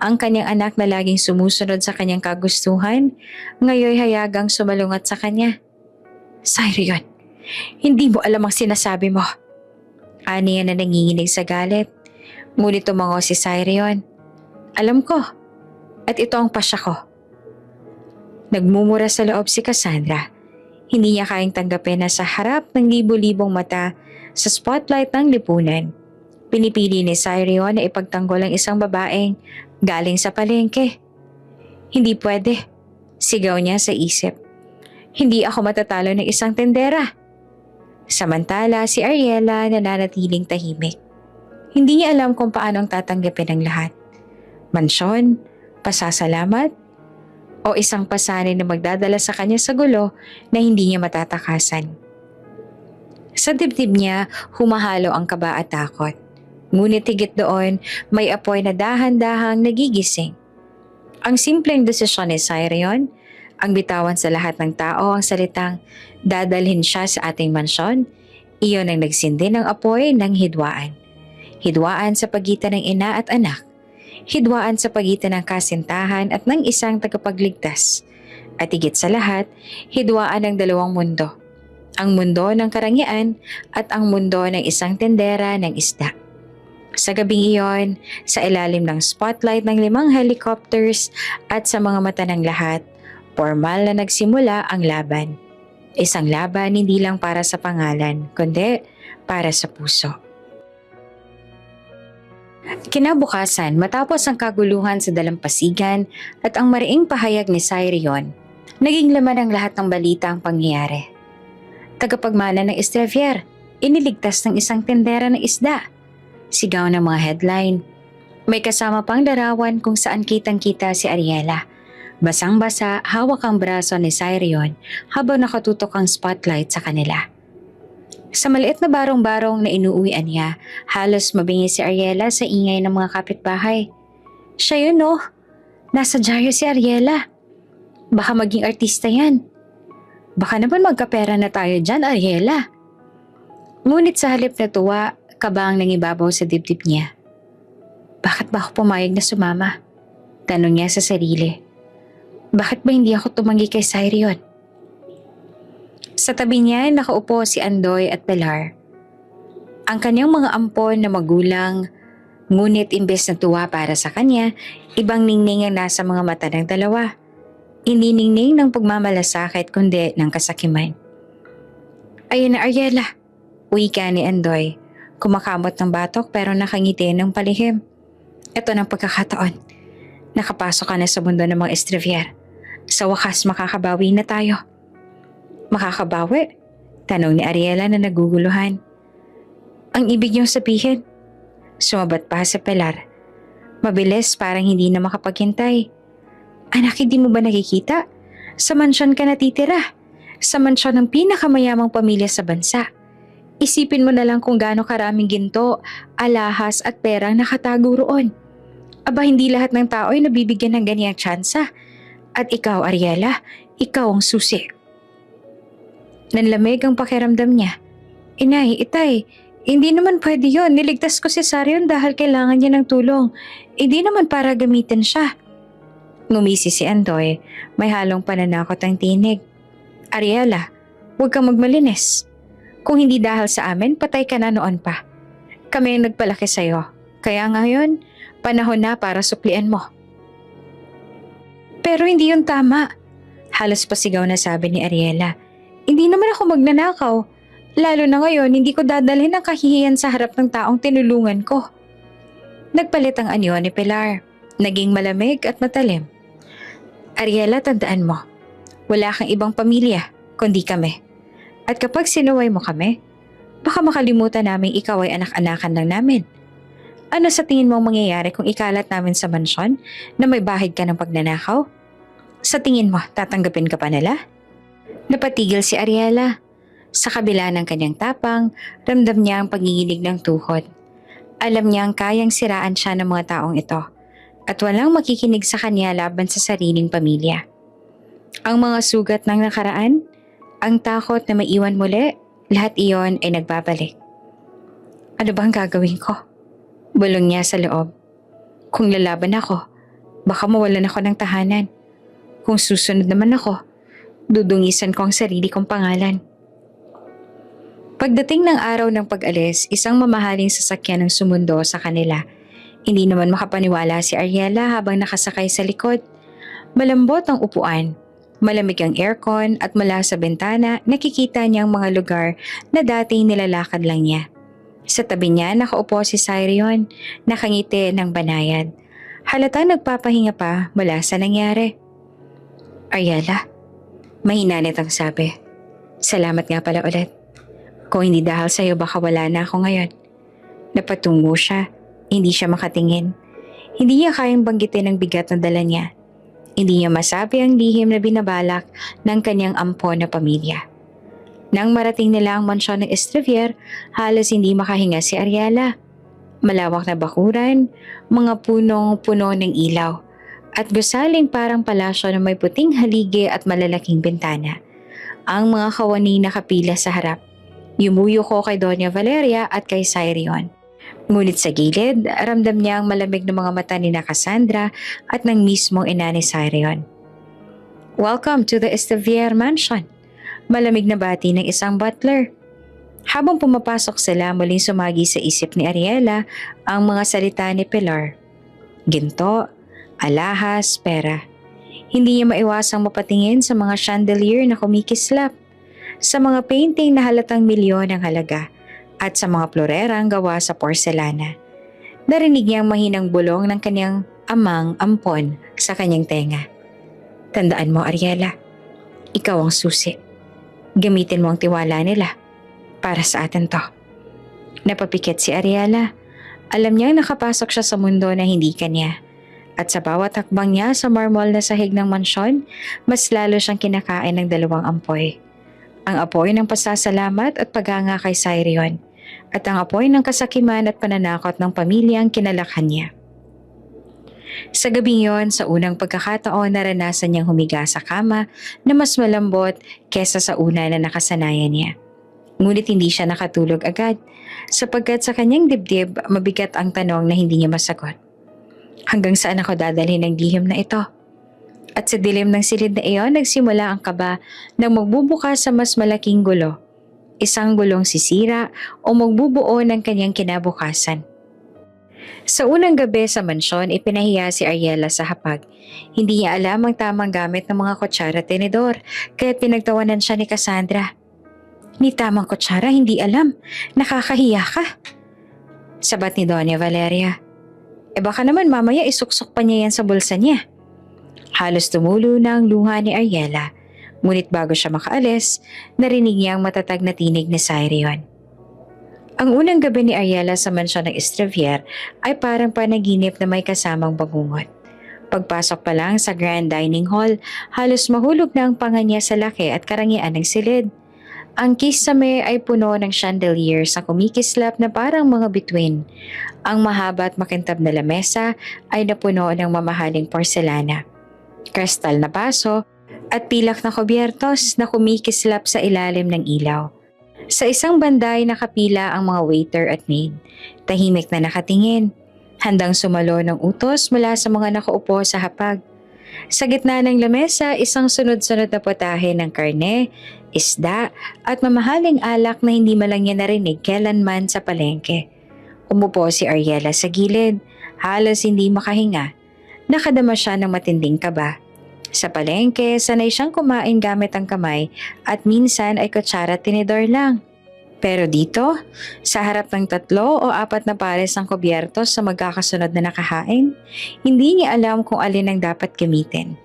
Ang kanyang anak na laging sumusunod sa kanyang kagustuhan, ngayon hayagang sumalungat sa kanya. Cyrion, hindi mo alam ang sinasabi mo. Ani na nanginginig sa galit. Ngunit tumango si Cyrion. Alam ko. At ito ang pasya ko. Nagmumura sa loob si Cassandra. Hindi niya kayang tanggapin na sa harap ng libo-libong mata sa spotlight ng lipunan. Pinipili ni Cyrion na ipagtanggol ang isang babaeng galing sa palengke. Hindi pwede. Sigaw niya sa isip. Hindi ako matatalo ng isang tendera. Samantala si Ariela nananatiling tahimik. Hindi niya alam kung paano ang tatanggapin ng lahat. Mansyon, pasasalamat, o isang pasanin na magdadala sa kanya sa gulo na hindi niya matatakasan. Sa dibdib niya, humahalo ang kaba at takot. Ngunit higit doon, may apoy na dahan-dahang nagigising. Ang simpleng desisyon ni Cyrion, ang bitawan sa lahat ng tao ang salitang dadalhin siya sa ating mansyon, iyon ang nagsindi ng apoy ng hidwaan. Hidwaan sa pagitan ng ina at anak. Hidwaan sa pagitan ng kasintahan at ng isang tagapagligtas. At higit sa lahat, hidwaan ng dalawang mundo. Ang mundo ng karangyaan at ang mundo ng isang tendera ng isda. Sa gabing iyon, sa ilalim ng spotlight ng 5 helicopters at sa mga mata ng lahat, formal na nagsimula ang laban. Isang laban hindi lang para sa pangalan, kundi para sa puso. Kinabukasan, matapos ang kaguluhan sa dalampasigan at ang mariing pahayag ni Cyrion, naging laman ng lahat ng balita ang pangyayari. Tagapagmana ng Estrevier, iniligtas ng isang tendera ng isda. Sigaw ng mga headline. May kasama pang larawan kung saan kitang-kita si Ariela. Basang-basa, hawak ang braso ni Cyrion habang nakatutok ang spotlight sa kanila. Sa maliit na barong-barong na inuuwian niya, halos mabingi si Ariela sa ingay ng mga kapitbahay. Siya yun oh, nasa dyaryo si Ariela. Baka maging artista yan. Baka naman magkapera na tayo dyan, Ariela. Ngunit sa halip na tuwa, kaba ang nangibabaw sa dibdib niya. Bakit ba ako pumayag na sumama? Tanong niya sa sarili. Bakit ba hindi ako tumanggi kay Cyrion? Sa tabi niya nakaupo si Andoy at Pilar. Ang kanyang mga ampon na magulang, ngunit imbes na tuwa para sa kanya, ibang ningning ang nasa mga mata ng dalawa. Hindi ningning ng pagmamalasakit kundi ng kasakiman. Ayun na Ariela, uwi ka ni Andoy. Kumakamot ng batok pero nakangiti ng palihim. Ito ng pagkakataon. Nakapasok ka na sa mundo ng mga Estrevier. Sa wakas makakabawi na tayo. Makakabawi? Tanong ni Ariela na naguguluhan. Ang ibig niyong sabihin? Sumabat pa sa Pilar. Mabilis parang hindi na makapaghintay. Anak, hindi mo ba nakikita? Sa mansyon ka natitira. Sa mansyon ng pinakamayamang pamilya sa bansa. Isipin mo na lang kung gaano karaming ginto, alahas at perang nakatago roon. Aba hindi lahat ng tao ay nabibigyan ng ganyang tsansa. At ikaw, Ariela, ikaw ang susi. Nanlamig ang pakiramdam niya. Inay, itay, hindi naman pwede yun. Niligtas ko si Cyrion dahil kailangan niya ng tulong. Hindi naman para gamitin siya. Ngumisi si Andoy, may halong pananakot ang tinig. Ariela, huwag kang magmalinis. Kung hindi dahil sa amin, patay ka na noon pa. Kami ang nagpalaki sa'yo. Kaya ngayon, panahon na para supplian mo. Pero hindi yun tama. Halos pasigaw na sabi ni Ariela. Hindi naman ako magnanakaw. Lalo na ngayon, hindi ko dadalhin ang kahihiyan sa harap ng taong tinulungan ko. Nagpalit ang anyo ni Pilar. Naging malamig at matalim. Ariela, tandaan mo. Wala kang ibang pamilya, kundi kami. At kapag sinuway mo kami, baka makalimutan namin ikaw ay anak-anakan lang namin. Ano sa tingin mo mangyayari kung ikalat namin sa mansyon na may bahid ka ng pagnanakaw? Sa tingin mo, tatanggapin ka pa nila? Napatigil si Ariela. Sa kabila ng kanyang tapang, ramdam niya ang paginginig ng tuhod. Alam niyang kayang siraan siya ng mga taong ito at walang makikinig sa kanya laban sa sariling pamilya. Ang mga sugat ng nakaraan, ang takot na maiwan muli, lahat iyon ay nagbabalik. Ano bang gagawin ko? Bulong niya sa loob. Kung lalaban ako, baka mawalan ako ng tahanan. Kung susunod naman ako, dudungisan ko ang sarili kong pangalan. Pagdating ng araw ng pag-alis, isang mamahaling sasakyan ang sumundo sa kanila. Hindi naman makapaniwala si Ariela habang nakasakay sa likod. Malambot ang upuan, malamig ang aircon at mula sa bintana nakikita niya ang mga lugar na dating nilalakad lang niya. Sa tabi niya nakaupo si Cyrion, nakangiti ng banayad. Halatang nagpapahinga pa mula sa nangyari. Ariela, mahinanit ang sabi. Salamat nga pala ulit. Kung hindi dahil sa'yo baka wala na ako ngayon. Napatungo siya, hindi siya makatingin. Hindi niya kayang banggitin ang bigat na dala niya. Hindi niya masabi ang lihim na binabalak ng kanyang ampo na pamilya. Nang marating nila ang mansyon ng Estravier, halos hindi makahinga si Ariela. Malawak na bakuran, mga punong-puno ng ilaw, at gusaling parang palasyo na may puting haligi at malalaking bintana. Ang mga kawani nakapila sa harap. Yumuyo ko kay Doña Valeria at kay Cyrion. Ngunit sa gilid, ramdam niya ang malamig na mga mata ni na Cassandra at ng mismong ina ni Cyrion. Welcome to the Estavier Mansion. Malamig na bati ng isang butler. Habang pumapasok sila, muling sumagi sa isip ni Ariela ang mga salita ni Pilar. Ginto, alahas, pera. Hindi niya maiwasang mapatingin sa mga chandelier na kumikislap, sa mga painting na halatang milyon ang halaga, at sa mga florerang gawa sa porselana. Narinig niya ang mahinang bulong ng kanyang amang ampon sa kanyang tenga. Tandaan mo, Ariela, ikaw ang susi. Gamitin mo ang tiwala nila. Para sa atin to. Napapikit si Ariela. Alam niyang nakapasok siya sa mundo na hindi kanya. At sa bawat hakbang niya sa marmol na sahig ng mansyon, mas lalo siyang kinakain ng dalawang ampoy. Ang apoy ng pasasalamat at paghanga kay Cyrion, at ang apoy ng kasakiman at pananakot ng pamilyang kinalakhan niya. Sa gabing yon, sa unang pagkakataon naranasan niyang humiga sa kama na mas malambot kesa sa una na nakasanayan niya. Ngunit hindi siya nakatulog agad, sapagkat sa kanyang dibdib mabigat ang tanong na hindi niya masagot. Hanggang saan ako dadalhin ng lihim na ito? At sa dilim ng silid na iyon, nagsimula ang kaba ng magbubukas sa mas malaking gulo. Isang gulong sisira o magbubuo ng kanyang kinabukasan. Sa unang gabi sa mansyon, ipinahiya si Ariela sa hapag. Hindi niya alam ang tamang gamit ng mga kutsara at tenedor, kaya pinagtawanan siya ni Cassandra. Ni tamang kutsara, hindi alam. Nakakahiya ka. Sabat ni Doña Valeria. Baka naman mamaya isuksok pa niya yan sa bulsa niya. Halos tumulo na ang luha ni Ariela, ngunit bago siya makaalis, narinig niya ang matatag na tinig ni Cyrion. Ang unang gabi ni Ariela sa mansyon ng Estravier ay parang panaginip na may kasamang bangungot. Pagpasok pa lang sa grand dining hall, halos mahulog na ang panga niya sa laki at karangyaan ng silid. Ang kisame ay puno ng chandeliers na kumikislap na parang mga bituin. Ang mahaba at makintab na lamesa ay napuno ng mamahaling porselana, kristal na baso at pilak na kubyertos na kumikislap sa ilalim ng ilaw. Sa isang banda ay nakapila ang mga waiter at maid. Tahimik na nakatingin, handang sumalo ng utos mula sa mga nakaupo sa hapag. Sa gitna ng lamesa, isang sunod-sunod na potahe ng karne, isda, at mamahaling alak na hindi man lang niya narinig kailanman sa palengke. Umupo si Ariela sa gilid, halos hindi makahinga. Nakadama siya ng matinding kaba. Sa palengke, sanay siyang kumain gamit ang kamay at minsan ay kutsara at tinidor lang. Pero dito, sa harap ng 3 o 4 na pares ng kubyertos sa magkakasunod na nakahain, hindi niya alam kung alin ang dapat gamitin.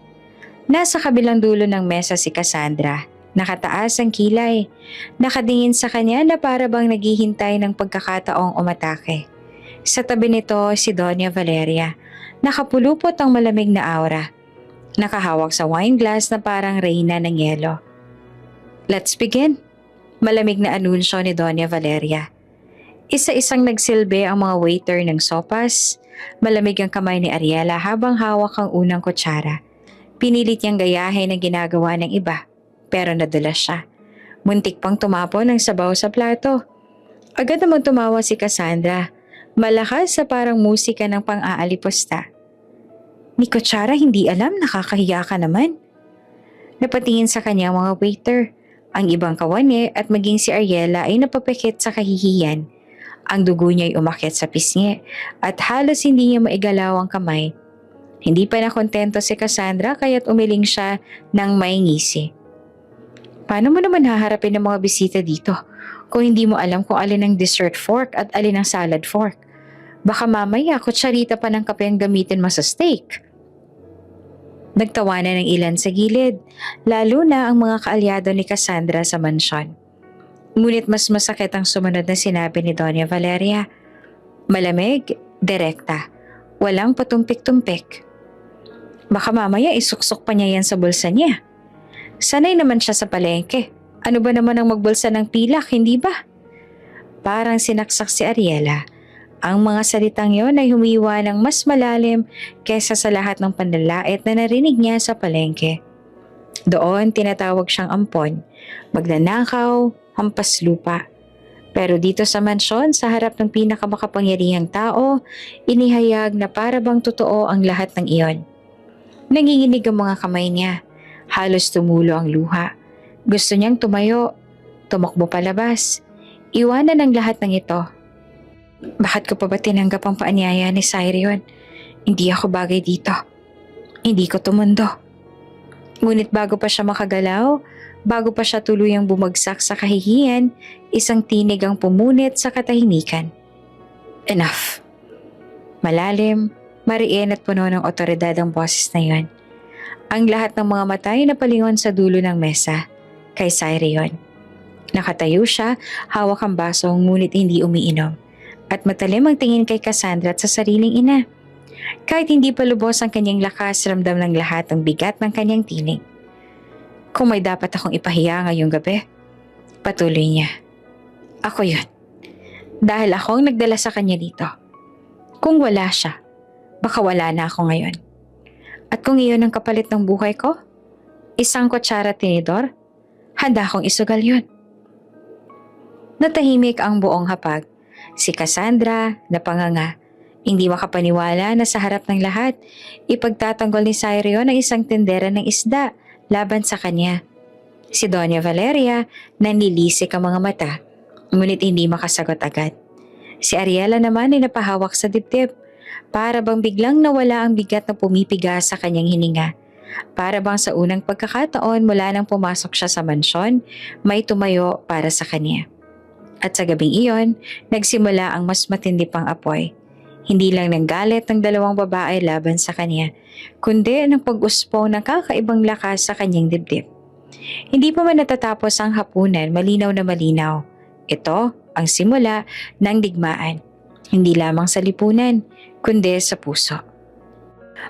Nasa kabilang dulo ng mesa si Cassandra, nakataas ang kilay, nakadingin sa kanya na para bang naghihintay ng pagkakataong umatake. Sa tabi nito si Doña Valeria, nakapulupot ang malamig na aura, nakahawak sa wine glass na parang reyna ng yelo. "Let's begin," malamig na anunsyo ni Doña Valeria. Isa-isang nagsilbi ang mga waiter ng sopas, malamig ang kamay ni Ariela habang hawak ang unang kutsara. Pinilit niyang gayahin ang ginagawa ng iba, pero nadulas siya. Muntik pang tumapon ng sabaw sa plato. Agad naman tumawa si Cassandra, malakas sa parang musika ng pang-aalipusta. "Ni kutsara hindi alam, nakakahiya ka naman." Napatingin sa kanya mga waiter. Ang ibang kawani at maging si Ariela ay napapikit sa kahihiyan. Ang dugo niya ay umakyat sa pisngi at halos hindi niya maigalaw ang kamay. Hindi pa nakontento si Cassandra kaya't umiling siya ng may ngisi. "Paano mo naman haharapin ang mga bisita dito kung hindi mo alam kung alin ang dessert fork at alin ang salad fork? Baka mamaya kutsarita pa ng kape ang gamitin mo sa steak." Nagtawanan ng ilan sa gilid, lalo na ang mga kaalyado ni Cassandra sa mansyon. Ngunit mas masakit ang sumunod na sinabi ni Doña Valeria. Malamig, direkta, walang patumpik-tumpik. "Baka mamaya isuksok pa niya yan sa bulsa niya. Sanay naman siya sa palengke. Ano ba naman ang magbulsa ng pilak, hindi ba?" Parang sinaksak si Ariela. Ang mga salitang yon ay humiwa ng mas malalim kaysa sa lahat ng panlalait na narinig niya sa palengke. Doon tinatawag siyang ampon, magnanakaw, hampas lupa. Pero dito sa mansyon, sa harap ng pinakamakapangyarihang tao, inihayag na para bang totoo ang lahat ng iyon. Nanginginig ang mga kamay niya, halos tumulo ang luha. Gusto niyang tumayo, tumakbo palabas, iwanan ang lahat ng ito. Bakit ko pa ba tinanggap ang paanyaya ni Cyrion? Hindi ako bagay dito. Hindi ko tumundo. Ngunit bago pa siya makagalaw, bago pa siya tuluyang bumagsak sa kahihiyan, isang tinig ang pumunit sa katahimikan. Enough. Malalim, mariin at puno ng otoridad ang boses na yon. Ang lahat ng mga mata ay napalingon sa dulo ng mesa, kay Cyrion. Nakatayo siya, hawak ang basong ngunit hindi umiinom. At matalim ang tingin kay Cassandra at sa sariling ina. Kahit hindi pa lubos ang kanyang lakas, ramdam ng lahat ang bigat ng kanyang tinig. "Kung may dapat akong ipahiya ngayong gabi," patuloy niya, "ako yun. Dahil ako ang nagdala sa kanya dito. Kung wala siya, baka wala na ako ngayon. At kung iyon ang kapalit ng buhay ko, isang kutsara tinidor, handa akong isugal yun." Natahimik ang buong hapag. Si Cassandra, napanganga, hindi makapaniwala na sa harap ng lahat, ipagtatanggol ni Cyrion ang isang tindera ng isda laban sa kanya. Si Doña Valeria, nanlilisik ang mga mata, ngunit hindi makasagot agad. Si Ariela naman ay napahawak sa dibdib, para bang biglang nawala ang bigat na pumipiga sa kanyang hininga. Para bang sa unang pagkakataon mula nang pumasok siya sa mansyon, may tumayo para sa kanya. At sa gabing iyon, nagsimula ang mas matindi pang apoy. Hindi lang ng galit ng 2 babae laban sa kanya, kundi ng pag-uspo ng kakaibang lakas sa kanyang dibdib. Hindi pa man natatapos ang hapunan, malinaw na malinaw. Ito ang simula ng digmaan, hindi lamang sa lipunan, kundi sa puso.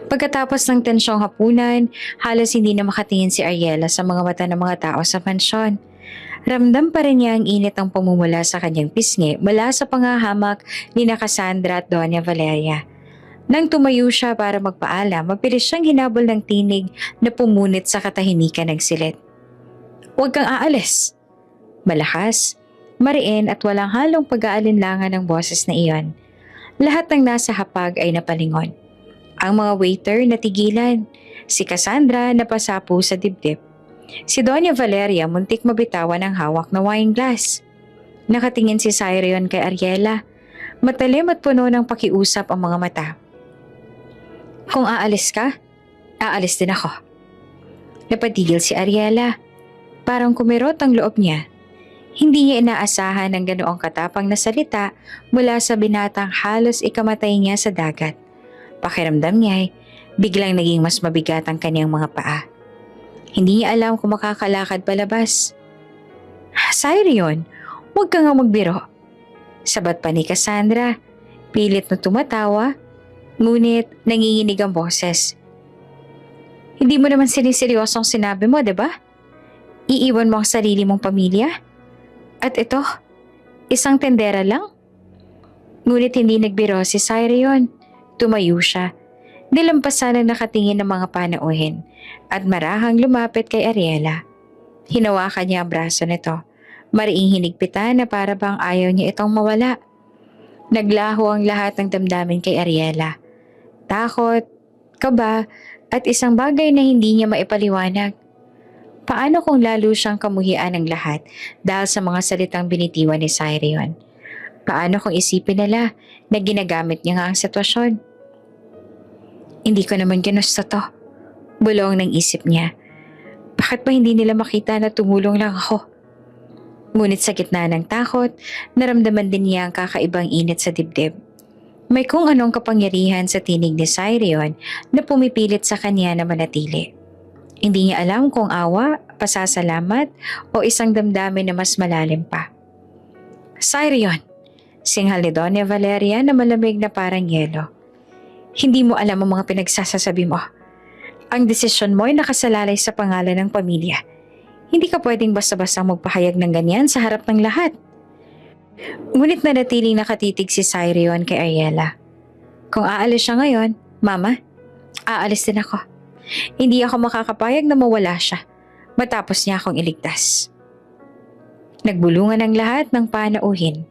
Pagkatapos ng tensyong hapunan, halos hindi na makatingin si Ariela sa mga mata ng mga tao sa mansyon. Ramdam pa rin niya ang init ng pumumula sa kanyang pisngi mula sa pangahamak ni Cassandra at Doña Valeria. Nang tumayo siya para magpaalam, mabilis siyang hinabol ng tinig na pumunit sa katahimikan ng silid. "Huwag kang aalis." Malakas, mariin at walang halong pag-aalinlangan ng boses na iyon. Lahat ng nasa hapag ay napalingon. Ang mga waiter natigilan, Si Cassandra napasapo sa dibdib. Si Doña Valeria muntik mabitawan ang hawak na wine glass. Nakatingin si Cyrion kay Ariela. Matalim at puno ng pakiusap ang mga mata. Kung aalis ka, aalis din ako. Napatigil si Ariela. Parang kumirot ang loob niya. Hindi niya inaasahan ng ganoong katapang na salita mula sa binatang halos ikamatay niya sa dagat. Pakiramdam niya biglang naging mas mabigat ang kanyang mga paa. Hindi niya alam kung makakalakad palabas. Cyrion, huwag ka nga magbiro. Sabat pa ni Cassandra, pilit na tumatawa, ngunit nanginginig ang boses. Hindi mo naman siniseryosong sinabi mo, diba? Iiwan mo ang sarili mong pamilya? At ito, isang tendera lang? Ngunit hindi nagbiro si Cyrion. Tumayo siya. Nilampasan ang nakatingin ng mga panauhin at marahang lumapit kay Ariela. Hinawakan niya ang braso nito. Mariing hinigpitan na para bang ayaw niya itong mawala. Naglaho ang lahat ng damdamin kay Ariela. Takot, kaba, at isang bagay na hindi niya maipaliwanag. Paano kung lalo siyang kamuhian ng lahat dahil sa mga salitang binitiwan ni Cyrion? Paano kung isipin nila na ginagamit niya nga ang sitwasyon? Hindi ko naman ginusto to. Bulong ng isip niya. Bakit ba hindi nila makita na tumulong lang ako? Ngunit sa gitna ng takot, naramdaman din niya ang kakaibang init sa dibdib. May kung anong kapangyarihan sa tinig ni Cyrion na pumipilit sa kanya na manatili. Hindi niya alam kung awa, pasasalamat o isang damdamin na mas malalim pa. Cyrion, singhal ni Doña Valeria na malamig na parang yelo. Hindi mo alam ang mga pinagsasasabi mo. Ang desisyon mo ay nakasalalay sa pangalan ng pamilya. Hindi ka pwedeng basta-basta magpahayag ng ganyan sa harap ng lahat. Ngunit nanatiling nakatitig si Cyrion kay Ariela. Kung aalis siya ngayon, Mama, aalis din ako. Hindi ako makakapayag na mawala siya matapos niya akong iligtas. Nagbulungan ang lahat ng panauhin.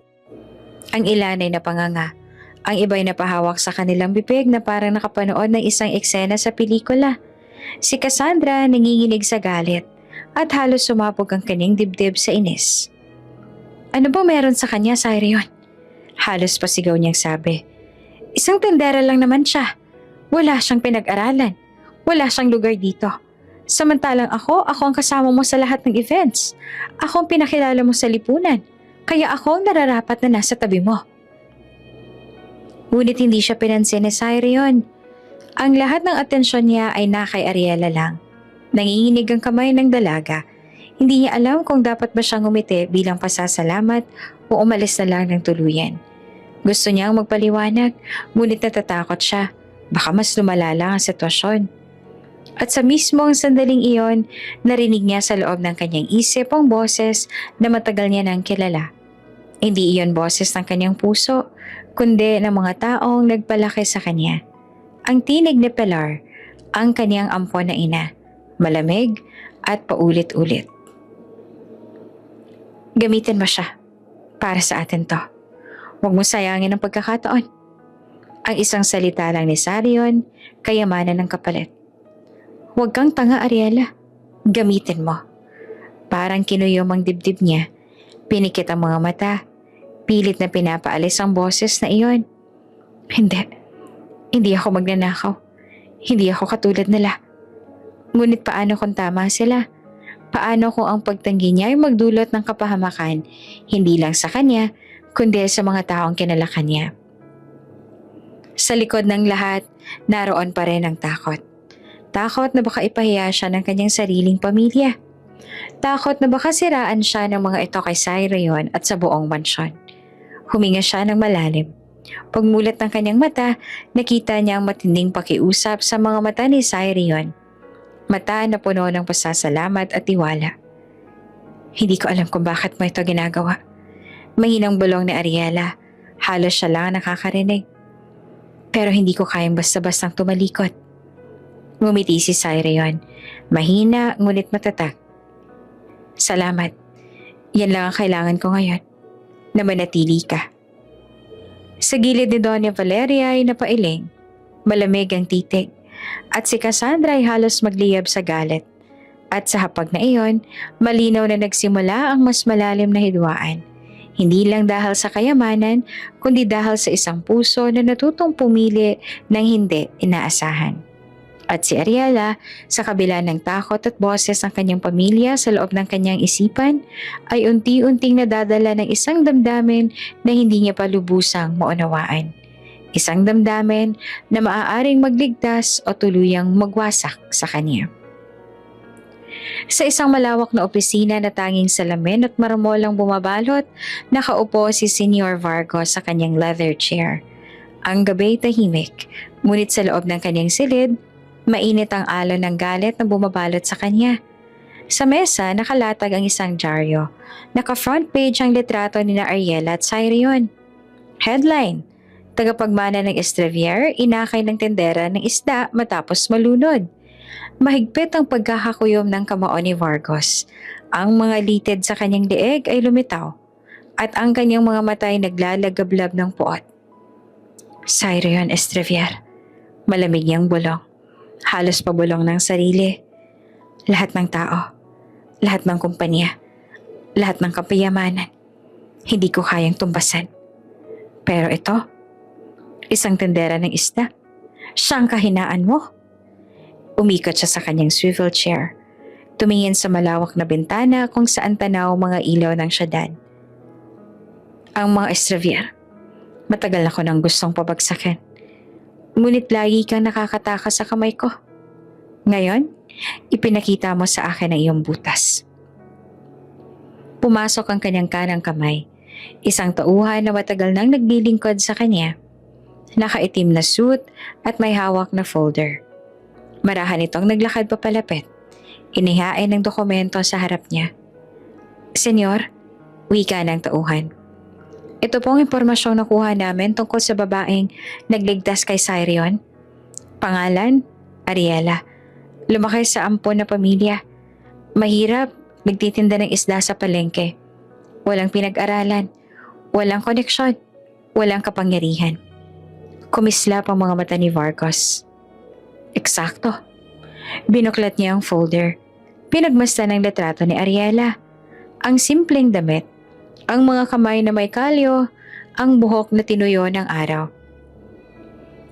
Ang ilan ay napanganga. Ang iba'y napahawak sa kanilang bibig na parang nakapanood ng isang eksena sa pelikula. Si Cassandra nanginginig sa galit at halos sumabog ang kanyang dibdib sa inis. Ano ba meron sa kanya, Cyrion? Halos pasigaw niyang sabi. Isang tendera lang naman siya. Wala siyang pinag-aralan. Wala siyang lugar dito. Samantalang ako ang kasama mo sa lahat ng events. Ako ang pinakilala mo sa lipunan. Kaya ako ang nararapat na nasa tabi mo. Ngunit hindi siya pinansin ni Cyrion. Ang lahat ng atensyon niya ay na kay Ariela lang. Nanginginig ang kamay ng dalaga. Hindi niya alam kung dapat ba siyang umiti bilang pasasalamat o umalis na lang ng tuluyan. Gusto niyang magpaliwanag, ngunit natatakot siya. Baka mas lumala lang ang sitwasyon. At sa mismong sandaling iyon, narinig niya sa loob ng kanyang isip ang boses na matagal niya nang kilala. Hindi iyon boses ng kanyang puso, kundi ng mga taong nagpalaki sa kanya. Ang tinig ni Pilar, ang kanyang ampon na ina, malamig at paulit-ulit. Gamitin mo siya. Para sa atin to. Huwag mo sayangin ang pagkakataon. Ang isang salita lang ni Cyrion, kayamanan ng kapalit. Huwag kang tanga, Ariela. Gamitin mo. Parang kinuyom ang dibdib niya. Pinikit ang mga mata. Pilit na pinapaalis ang boses na iyon. Hindi ako magnanakaw. Hindi ako katulad nila. Ngunit paano kung tama sila? Paano kung ang pagtanggi niya ay magdulot ng kapahamakan, hindi lang sa kanya, kundi sa mga taong kinalakan niya? Sa likod ng lahat, naroon pa rin ang takot. Takot na baka ipahiya siya ng kanyang sariling pamilya. Takot na baka siraan siya ng mga ito kay Cyrion at sa buong mansyon. Huminga siya ng malalim. Pagmulat ng kanyang mata, nakita niya ang matinding pakiusap sa mga mata ni Cyrion. Mata na puno ng pasasalamat at tiwala. Hindi ko alam kung bakit mo ito ginagawa. Mahinang bulong ni Ariela. Halos siya lang nakakarinig. Pero hindi ko kayang basta-bastang tumalikod. Ngumiti si Cyrion. Mahina ngunit matatag. Salamat. Yan lang ang kailangan ko ngayon. Na manatili ka. Sa gilid ni Doña Valeria ay napailing. Malamig ang titig. at si Cassandra ay halos magliyab sa galit. At sa hapag na iyon, malinaw na nagsimula ang mas malalim na hidwaan. Hindi lang dahil sa kayamanan, kundi dahil sa isang puso na natutong pumili ng hindi inaasahan. At si Ariela, sa kabila ng takot at boses ng kanyang pamilya sa loob ng kanyang isipan, ay unti-unting nadadala ng isang damdamin na hindi niya pa lubusang maunawaan. Isang damdamin na maaaring magligtas o tuluyang magwasak sa kanya. Sa isang malawak na opisina na tanging salamin at marmol ang bumabalot, nakaupo si Senyor Vargos sa kanyang leather chair. Ang gabi tahimik, ngunit sa loob ng kanyang silid, mainit ang alon ng galit na bumabalot sa kanya. Sa mesa, nakalatag ang isang dyaryo. Naka-front page ang litrato ni na Ariela at Cyrion. Headline: Tagapagmana ng Estrevier, inakay ng tendera ng isda matapos malunod. Mahigpit ang pagkakakuyom ng kamao ni Vargos. Ang mga litid sa kanyang leeg ay lumitaw at ang kanyang mga mata ay naglalagablab ng puot. Cyrion Estrevier, malamig niyang bulong. Halos pabulong ng sarili. Lahat ng tao, lahat ng kumpanya, lahat ng kapayamanan, hindi ko kayang tumbasan. Pero ito, isang tendera ng isda, siyang kahinaan mo. Umikot siya sa kanyang swivel chair. Tumingin sa malawak na bintana kung saan tanaw mga ilaw ng syudad. Ang mga Estrevier, matagal ako nang gustong pabagsakin. Ngunit lagi kang nakakatakas sa kamay ko. Ngayon, ipinakita mo sa akin ang iyong butas. Pumasok ang kanyang kanang kamay. Isang tauhan na matagal nang naglilingkod sa kanya. Nakaitim na suit at may hawak na folder. Marahan itong naglakad papalapit. Inihain ng dokumento sa harap niya. Senyor, wika ng tauhan. Ito pong impormasyong nakuha namin tungkol sa babaeng nagligtas kay Cyrion. Pangalan, Ariela. Lumaki sa ampon na pamilya. Mahirap, nagtitinda ng isda sa palengke. Walang pinag-aralan. Walang koneksyon. Walang kapangyarihan. Kumislap ang mga mata ni Vargos. Eksakto. Binuklat niya ang folder. Pinagmasdan ang litrato ni Ariela. Ang simpleng damit. Ang mga kamay na may kalyo. Ang buhok na tinuyo ng araw.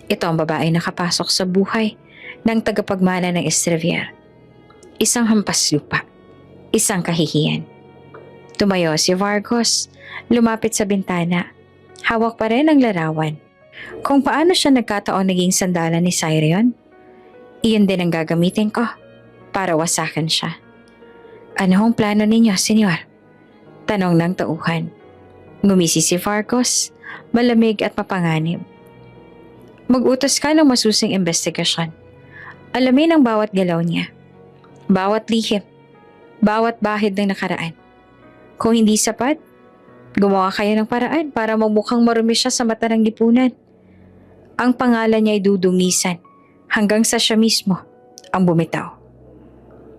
Ito ang babae nakapasok sa buhay ng tagapagmana ng Estrevier. Isang hampas lupa. Isang kahihiyan. Tumayo si Vargos. Lumapit sa bintana. Hawak pa rin ang larawan. Kung paano siya nagkataon naging sandalan ni Cyrion, iyon din ang gagamitin ko para wasakan siya. Ano ang plano ninyo, senyor? Tanong ng tauhan. Ngumisi si Vargos, malamig at mapanganib. Mag-utos ka ng masusing investigasyon. Alamin ang bawat galaw niya. Bawat lihim. Bawat bahid ng nakaraan. Kung hindi sapat, gumawa kayo ng paraan para magmukhang marumi siya sa mata ng lipunan. Ang pangalan niya ay dudungisan hanggang sa siya mismo ang bumitaw.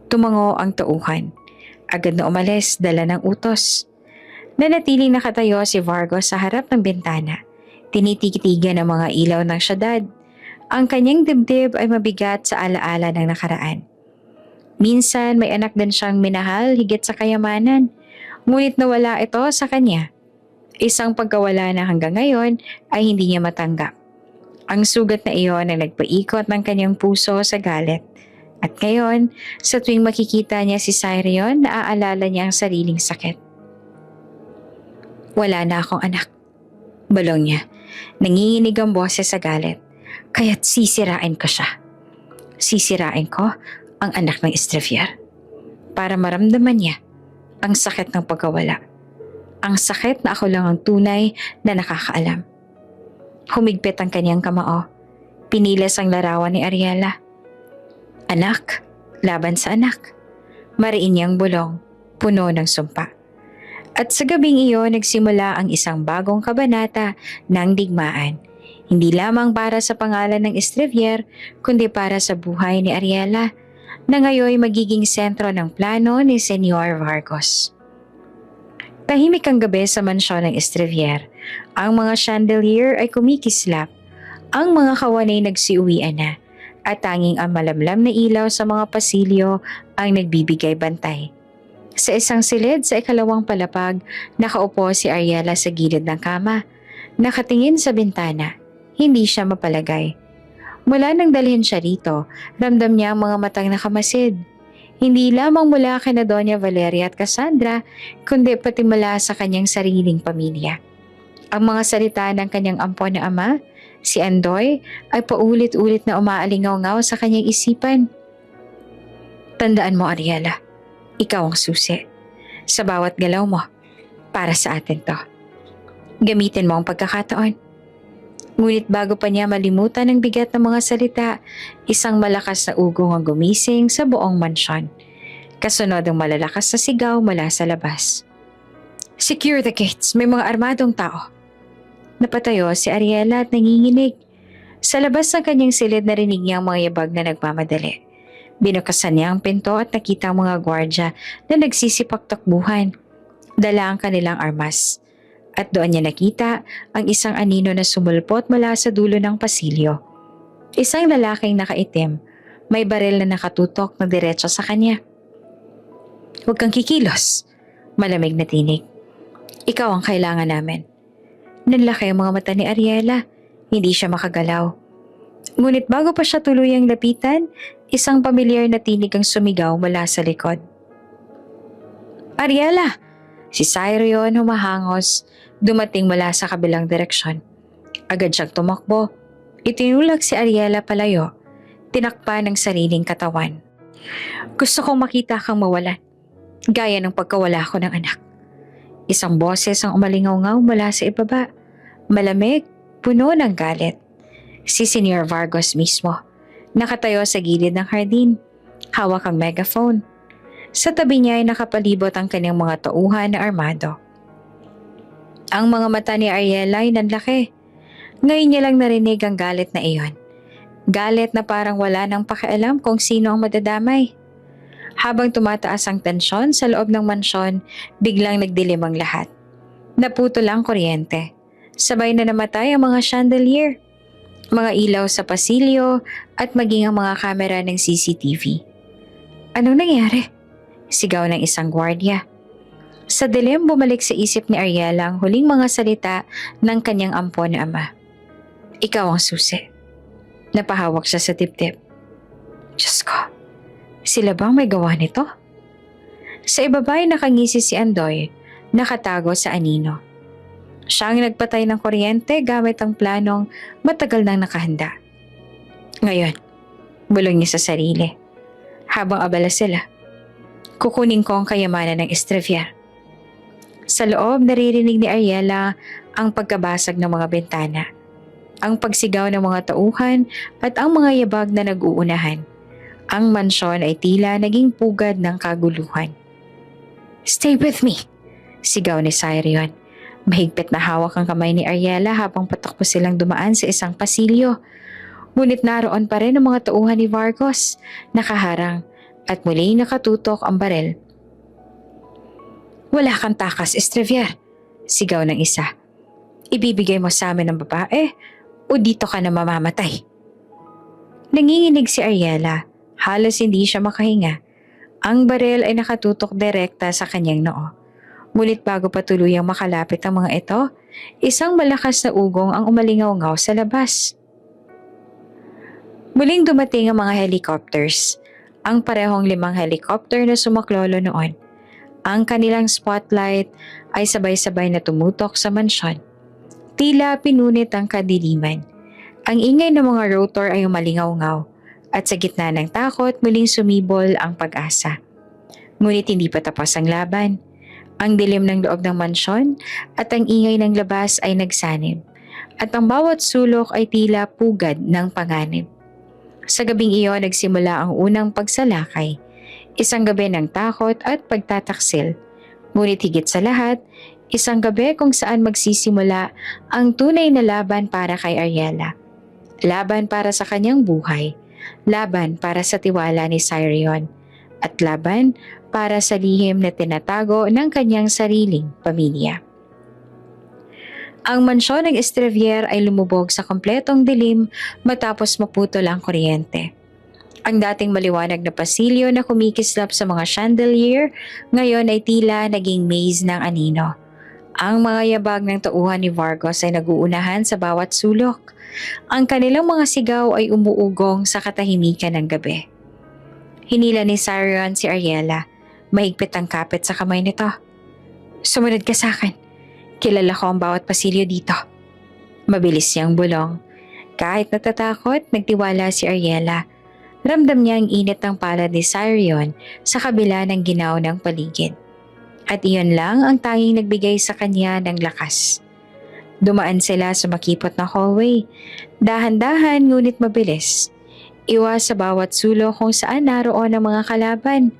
Tumango ang tauhan. Agad na umalis, dala ng utos. Nanatiling nakatayo si Vargos sa harap ng bintana. Tinitigitigan ang mga ilaw ng syudad. Ang kanyang dibdib ay mabigat sa alaala ng nakaraan. Minsan may anak din siyang minahal higit sa kayamanan. Ngunit nawala ito sa kanya. Isang pagkawala na hanggang ngayon ay hindi niya matanggap. Ang sugat na iyon ay nagpaikot ng kanyang puso sa galit. At ngayon, sa tuwing makikita niya si Cyrion, naaalala niya ang sariling sakit. Wala na akong anak. Balong niya. Nanginginig ang boses sa galit. Kaya't sisirain ko siya. Sisirain ko ang anak ng Estrevier. Para maramdaman niya ang sakit ng pagkawala. Ang sakit na ako lang ang tunay na nakakaalam. Humigpit ang kanyang kamao. Pinilas ang larawan ni Ariela. Anak, laban sa anak. Mariin niyang bulong, puno ng sumpa. At sa gabing iyon nagsimula ang isang bagong kabanata ng digmaan. Hindi lamang para sa pangalan ng Estrevier, kundi para sa buhay ni Ariela, na ngayon magiging sentro ng plano ni Senyor Vargos. Tahimik ang gabi sa mansyon ng Estrevier. Ang mga chandelier ay kumikislap. Ang mga kawanay nagsiuwian na. at tanging ang malamlam na ilaw sa mga pasilyo ang nagbibigay bantay. Sa isang silid sa ikalawang palapag, nakaupo si Ariela sa gilid ng kama. Nakatingin sa bintana, hindi siya mapalagay. Mula nang dalhin siya rito, ramdam niya ang mga matang nakamasid. Hindi lamang mula kina Doña Valeria at Cassandra, kundi pati mula sa kanyang sariling pamilya. Ang mga salita ng kanyang ampon na ama, si Andoy, ay paulit-ulit na umaalingaw-ngaw sa kanyang isipan. Tandaan mo, Ariela, ikaw ang susi. Sa bawat galaw mo, para sa atin to. Gamitin mo ang pagkakataon. Ngunit bago pa niya malimutan ang bigat ng mga salita, isang malakas na ugong ang gumising sa buong mansyon. Kasunod ang malalakas na sigaw mula sa labas. Secure the gates, may mga armadong tao. Napatayo si Ariela at nanginginig. Sa labas ng kanyang silid narinig niya ang mga yabag na nagmamadali. Binukasan niya ang pinto at nakita ang mga gwardya na nagsisipag-takbuhan. Dala ang kanilang armas. At doon niya nakita ang isang anino na sumulpot mula sa dulo ng pasilyo. Isang lalaking nakaitim, may baril na nakatutok na diretso sa kanya. Huwag kang kikilos, malamig na tinig. Ikaw ang kailangan namin. Nanlaki ang mga mata ni Ariela, hindi siya makagalaw. Ngunit bago pa siya tuluyang lapitan, isang pamilyar na tinig ang sumigaw mula sa likod. Ariela! Si Cyrion humahangos, dumating mula sa kabilang direksyon. Agad siyang tumakbo. Itinulak si Ariela palayo, tinakpan ng sariling katawan. Gusto kong makita kang mawalan, gaya ng pagkawala ko ng anak. Isang boses ang umalingaw-ngaw mula sa ibaba. Malamig, puno ng galit. Si Senior Vargas mismo, nakatayo sa gilid ng hardin, hawak ang megaphone. Sa tabi niya ay nakapalibot ang kanyang mga tauhan na armado. Ang mga mata ni Ariela ay nanlaki. Ngayon niya lang narinig ang galit na iyon. Galit na parang wala nang pakialam kung sino ang madadamay. Habang tumataas ang tensyon sa loob ng mansyon, biglang nagdilim ang lahat. Naputol ang kuryente. Sabay na namatay ang mga chandelier, mga ilaw sa pasilyo at maging ang mga kamera ng CCTV. Anong nangyari? Sigaw ng isang gwardiya. Sa dilim, bumalik sa isip ni Ariela ang huling mga salita ng kanyang ampon na ama. Ikaw ang susi. Napahawak siya sa tip-tip. Diyos ko, sila bang may gawa nito? Sa ibaba ay nakangisi si Andoy, nakatago sa anino. Siya ang nagpatay ng kuryente gamit ang planong matagal nang nakahanda. Ngayon, bulong niya sa sarili. Habang abala sila, kukunin ko ang kayamanan ng Estrevier. Sa loob, naririnig ni Ariela ang pagkabasag ng mga bintana, ang pagsigaw ng mga tauhan at ang mga yabag na nag-uunahan. Ang mansyon ay tila naging pugad ng kaguluhan. Stay with me, sigaw ni Cyrion. Mahigpit na hawak ang kamay ni Ariela habang patakbo silang dumaan sa isang pasilyo. Ngunit naroon pa rin ang mga tauhan ni Vargas, nakaharang at muli nakatutok ang barel. Wala kang takas, Estrevier, sigaw ng isa. Ibibigay mo sa amin ang babae o dito ka na mamamatay? Nanginginig si Ariela, halos hindi siya makahinga. Ang barel ay nakatutok direkta sa kanyang noo. Ngunit bago pa tuluyang makalapit ang mga ito, isang malakas na ugong ang umalingaw-ngaw sa labas. Muling dumating ang mga helicopters, ang parehong 5 helicopter na sumaklolo noon. Ang kanilang spotlight ay sabay-sabay na tumutok sa mansyon. Tila pinunit ang kadiliman. Ang ingay ng mga rotor ay umalingaw-ngaw at sa gitna ng takot muling sumibol ang pag-asa. Ngunit hindi pa tapos ang laban. Ang dilim ng loob ng mansyon at ang ingay ng labas ay nagsanib. At ang bawat sulok ay tila pugad ng panganib. Sa gabing iyon nagsimula ang unang pagsalakay. Isang gabi ng takot at pagtataksil. Ngunit higit sa lahat, isang gabi kung saan magsisimula ang tunay na laban para kay Ariela. Laban para sa kanyang buhay. Laban para sa tiwala ni Cyrion. At laban para sa lihim na tinatago ng kanyang sariling pamilya. Ang mansyon ng Estrevier ay lumubog sa kompletong dilim matapos maputol ang kuryente. Ang dating maliwanag na pasilyo na kumikislap sa mga chandelier, ngayon ay tila naging maze ng anino. Ang mga yabag ng tauhan ni Vargas ay naguunahan sa bawat sulok. Ang kanilang mga sigaw ay umuugong sa katahimikan ng gabi. Hinila ni Sirion si Ariela. Mahigpit ang kapit sa kamay nito. Sumunod ka sa akin. Kilala ko ang bawat pasilyo dito. Mabilis siyang bulong. Kahit natatakot, nagtiwala si Ariela. Ramdam niya ang init ng palad ni Sirion sa kabila ng ginaw ng paligid. At iyon lang ang tanging nagbigay sa kanya ng lakas. Dumaan sila sa makipot na hallway. Dahan-dahan ngunit mabilis. Iwas sa bawat sulok kung saan naroon ang mga kalaban.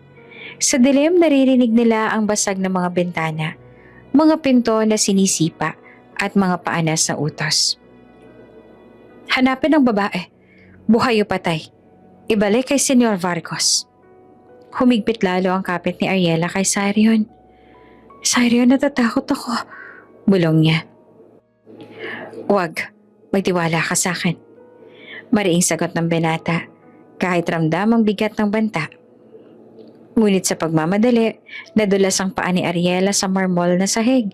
Sa dilim naririnig nila ang basag ng mga bintana, mga pinto na sinisipa at mga paanas na utos. Hanapin ang babae. Buhay o patay. Ibalik kay Senyor Vargas. Humigpit lalo ang kapit ni Ariela kay Sirion. Sirion, natatakot ako. Bulong niya. Huwag, magtiwala ka sa akin. Mariing sagot ng binata, kahit ramdam ang bigat ng banta. Ngunit sa pagmamadali, nadulas ang paa ni Ariela sa marmol na sahig.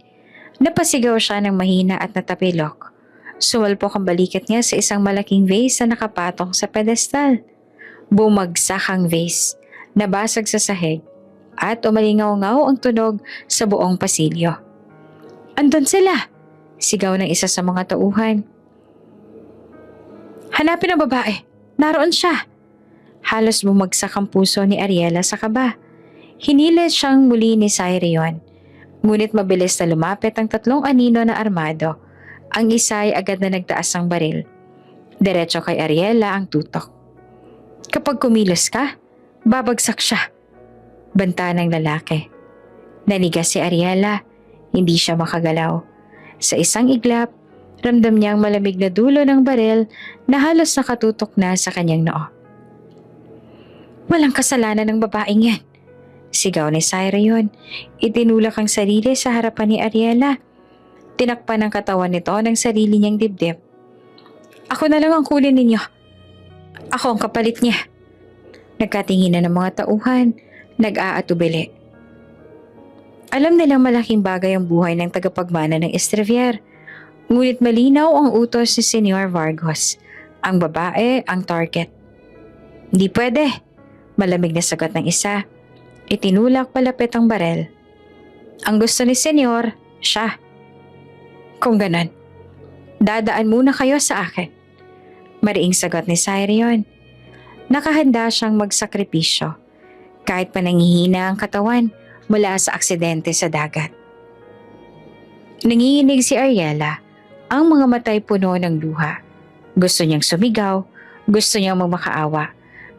Napasigaw siya ng mahina at natapilok. Sumalpok ang balikat niya sa isang malaking vase na nakapatong sa pedestal. Bumagsak ang vase, nabasag sa sahig, at umalingaw-ngaw ang tunog sa buong pasilyo. Andun sila! Sigaw ng isa sa mga tauhan. Hanapin ang babae! Naroon siya! Halos bumagsak ang puso ni Ariela sa kaba. Hinilit siyang muli ni Sirion. Ngunit mabilis na lumapit ang tatlong anino na armado. Ang isa ay agad na nagtaas ng baril. Diretso kay Ariela ang tutok. Kapag kumilos ka, babagsak siya. Banta ng lalaki. Nanigas si Ariela. Hindi siya makagalaw. Sa isang iglap, ramdam niya ang malamig na dulo ng baril na halos nakatutok na sa kanyang noo. Walang kasalanan ng babaeng yan. Sigaw ni Sirion. Itinulak ang sarili sa harapan ni Ariela. Tinakpan ang katawan nito ng sarili niyang dibdib. Ako na lang ang kulin ninyo. Ako ang kapalit niya. Nagkatinginan ng mga tauhan. Nag-aatubili. Alam nilang malaking bagay ang buhay ng tagapagmana ng Estrevier. Ngunit malinaw ang utos ni Senyor Vargas. Ang babae ang target. Hindi pwede. Malamig na sagot ng isa. Itinulak palapit ang barel. Ang gusto ni Senyor, siya. Kung ganon, dadaan muna kayo sa akin. Mariing sagot ni Sirion. Nakahanda siyang magsakripisyo. Kahit pa nangihina ang katawan mula sa aksidente sa dagat. Nanginginig si Ariela. Ang mga matay puno ng luha. Gusto niyang sumigaw, gusto niyang magmakaawa.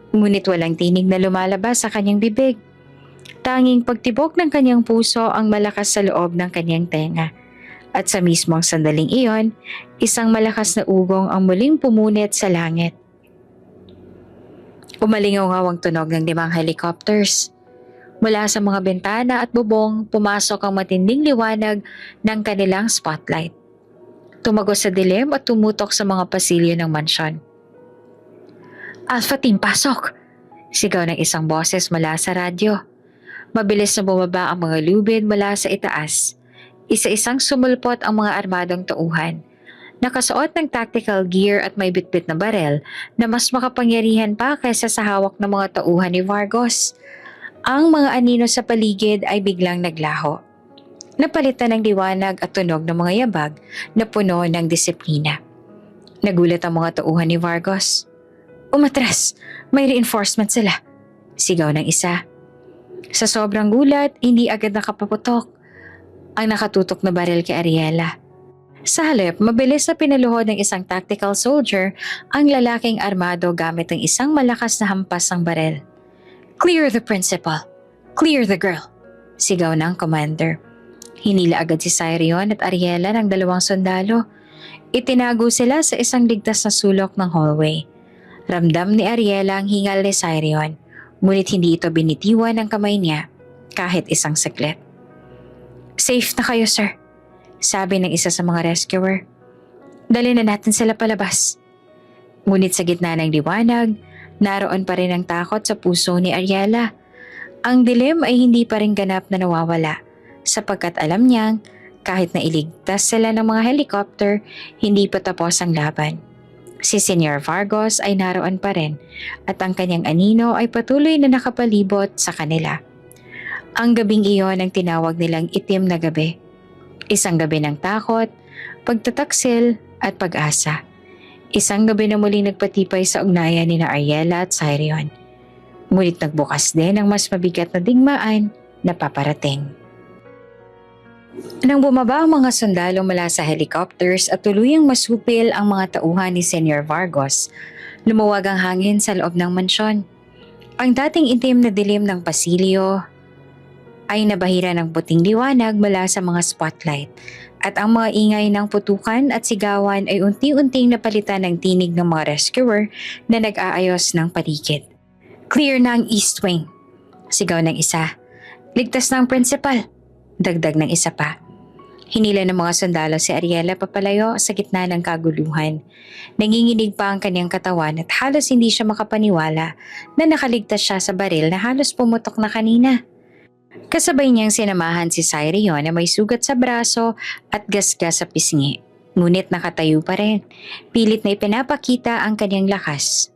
Ngunit walang tinig na lumalabas sa kanyang bibig. Tanging pagtibok ng kanyang puso ang malakas sa loob ng kanyang tenga. At sa mismong sandaling iyon, isang malakas na ugong ang muling pumunit sa langit. Umalingaw-ngaw ang tunog ng 5 helicopters. Mula sa mga bintana at bubong, pumasok ang matinding liwanag ng kanilang spotlight. Tumagos sa dilim at tumutok sa mga pasilyo ng mansyon. Alpha Team, pasok! Sigaw ng isang boses mula sa radyo. Mabilis na bumaba ang mga lubid mula sa itaas. Isa-isang sumulpot ang mga armadong tauhan. Nakasuot ng tactical gear at may bitbit na barel na mas makapangyarihan pa kaysa sa hawak ng mga tauhan ni Vargas. Ang mga anino sa paligid ay biglang naglaho. Napalitan ng liwanag at tunog ng mga yabag na puno ng disiplina. Nagulat ang mga tauhan ni Vargas. Umatras! May reinforcement sila! Sigaw ng isa. Sa sobrang gulat, hindi agad nakapaputok ang nakatutok na baril kay Ariela. Sa halip, mabilis na pinaluhod ng isang tactical soldier ang lalaking armado gamit ang isang malakas na hampas ng baril. Clear the principal! Clear the girl! Sigaw ng commander. Hinila agad si Sirion at Ariela ng 2 sundalo. Itinago sila sa isang ligtas na sulok ng hallway. Ramdam ni Ariela ang hingal ni Sirion, ngunit hindi ito binitiwan ng kamay niya kahit isang saglit. Safe na kayo, sir. Sabi ng isa sa mga rescuer. Dali na natin sila palabas. Ngunit sa gitna ng liwanag, naroon pa rin ang takot sa puso ni Ariela. Ang dilim ay hindi pa rin ganap na nawawala sapagkat alam niyang kahit na iligtas sila ng mga helicopter, hindi pa tapos ang laban. Si Senyor Vargos ay naroon pa rin at ang kanyang anino ay patuloy na nakapalibot sa kanila. Ang gabing iyon ang tinawag nilang itim na gabi. Isang gabi ng takot, pagtataksil at pag-asa. Isang gabi na muling nagpatibay sa ugnayan ni na Ariela at Cyrion. Ngunit nagbukas din ang mas mabigat na digmaan na paparating. Nang bumaba ang mga sundalo mula sa helicopters at tuluyang masupil ang mga tauhan ni Senyor Vargos, lumuwag ang hangin sa loob ng mansyon. Ang dating itim na dilim ng pasilyo ay nabahira ng puting liwanag mula sa mga spotlight at ang mga ingay ng putukan at sigawan ay unti-unting napalitan ng tinig ng mga rescuer na nag-aayos ng paligid. Clear na ang East Wing, sigaw ng isa. Ligtas na ang principal, dagdag ng isa pa. Hinila ng mga sundalo si Ariela papalayo sa gitna ng kaguluhan. Nanginginig pa ang kanyang katawan at halos hindi siya makapaniwala na nakaligtas siya sa baril na halos pumutok na kanina. Kasabay niyang sinamahan si Cyrion na may sugat sa braso at gasgas sa pisngi. Ngunit nakatayo pa rin. Pilit na ipinapakita ang kanyang lakas.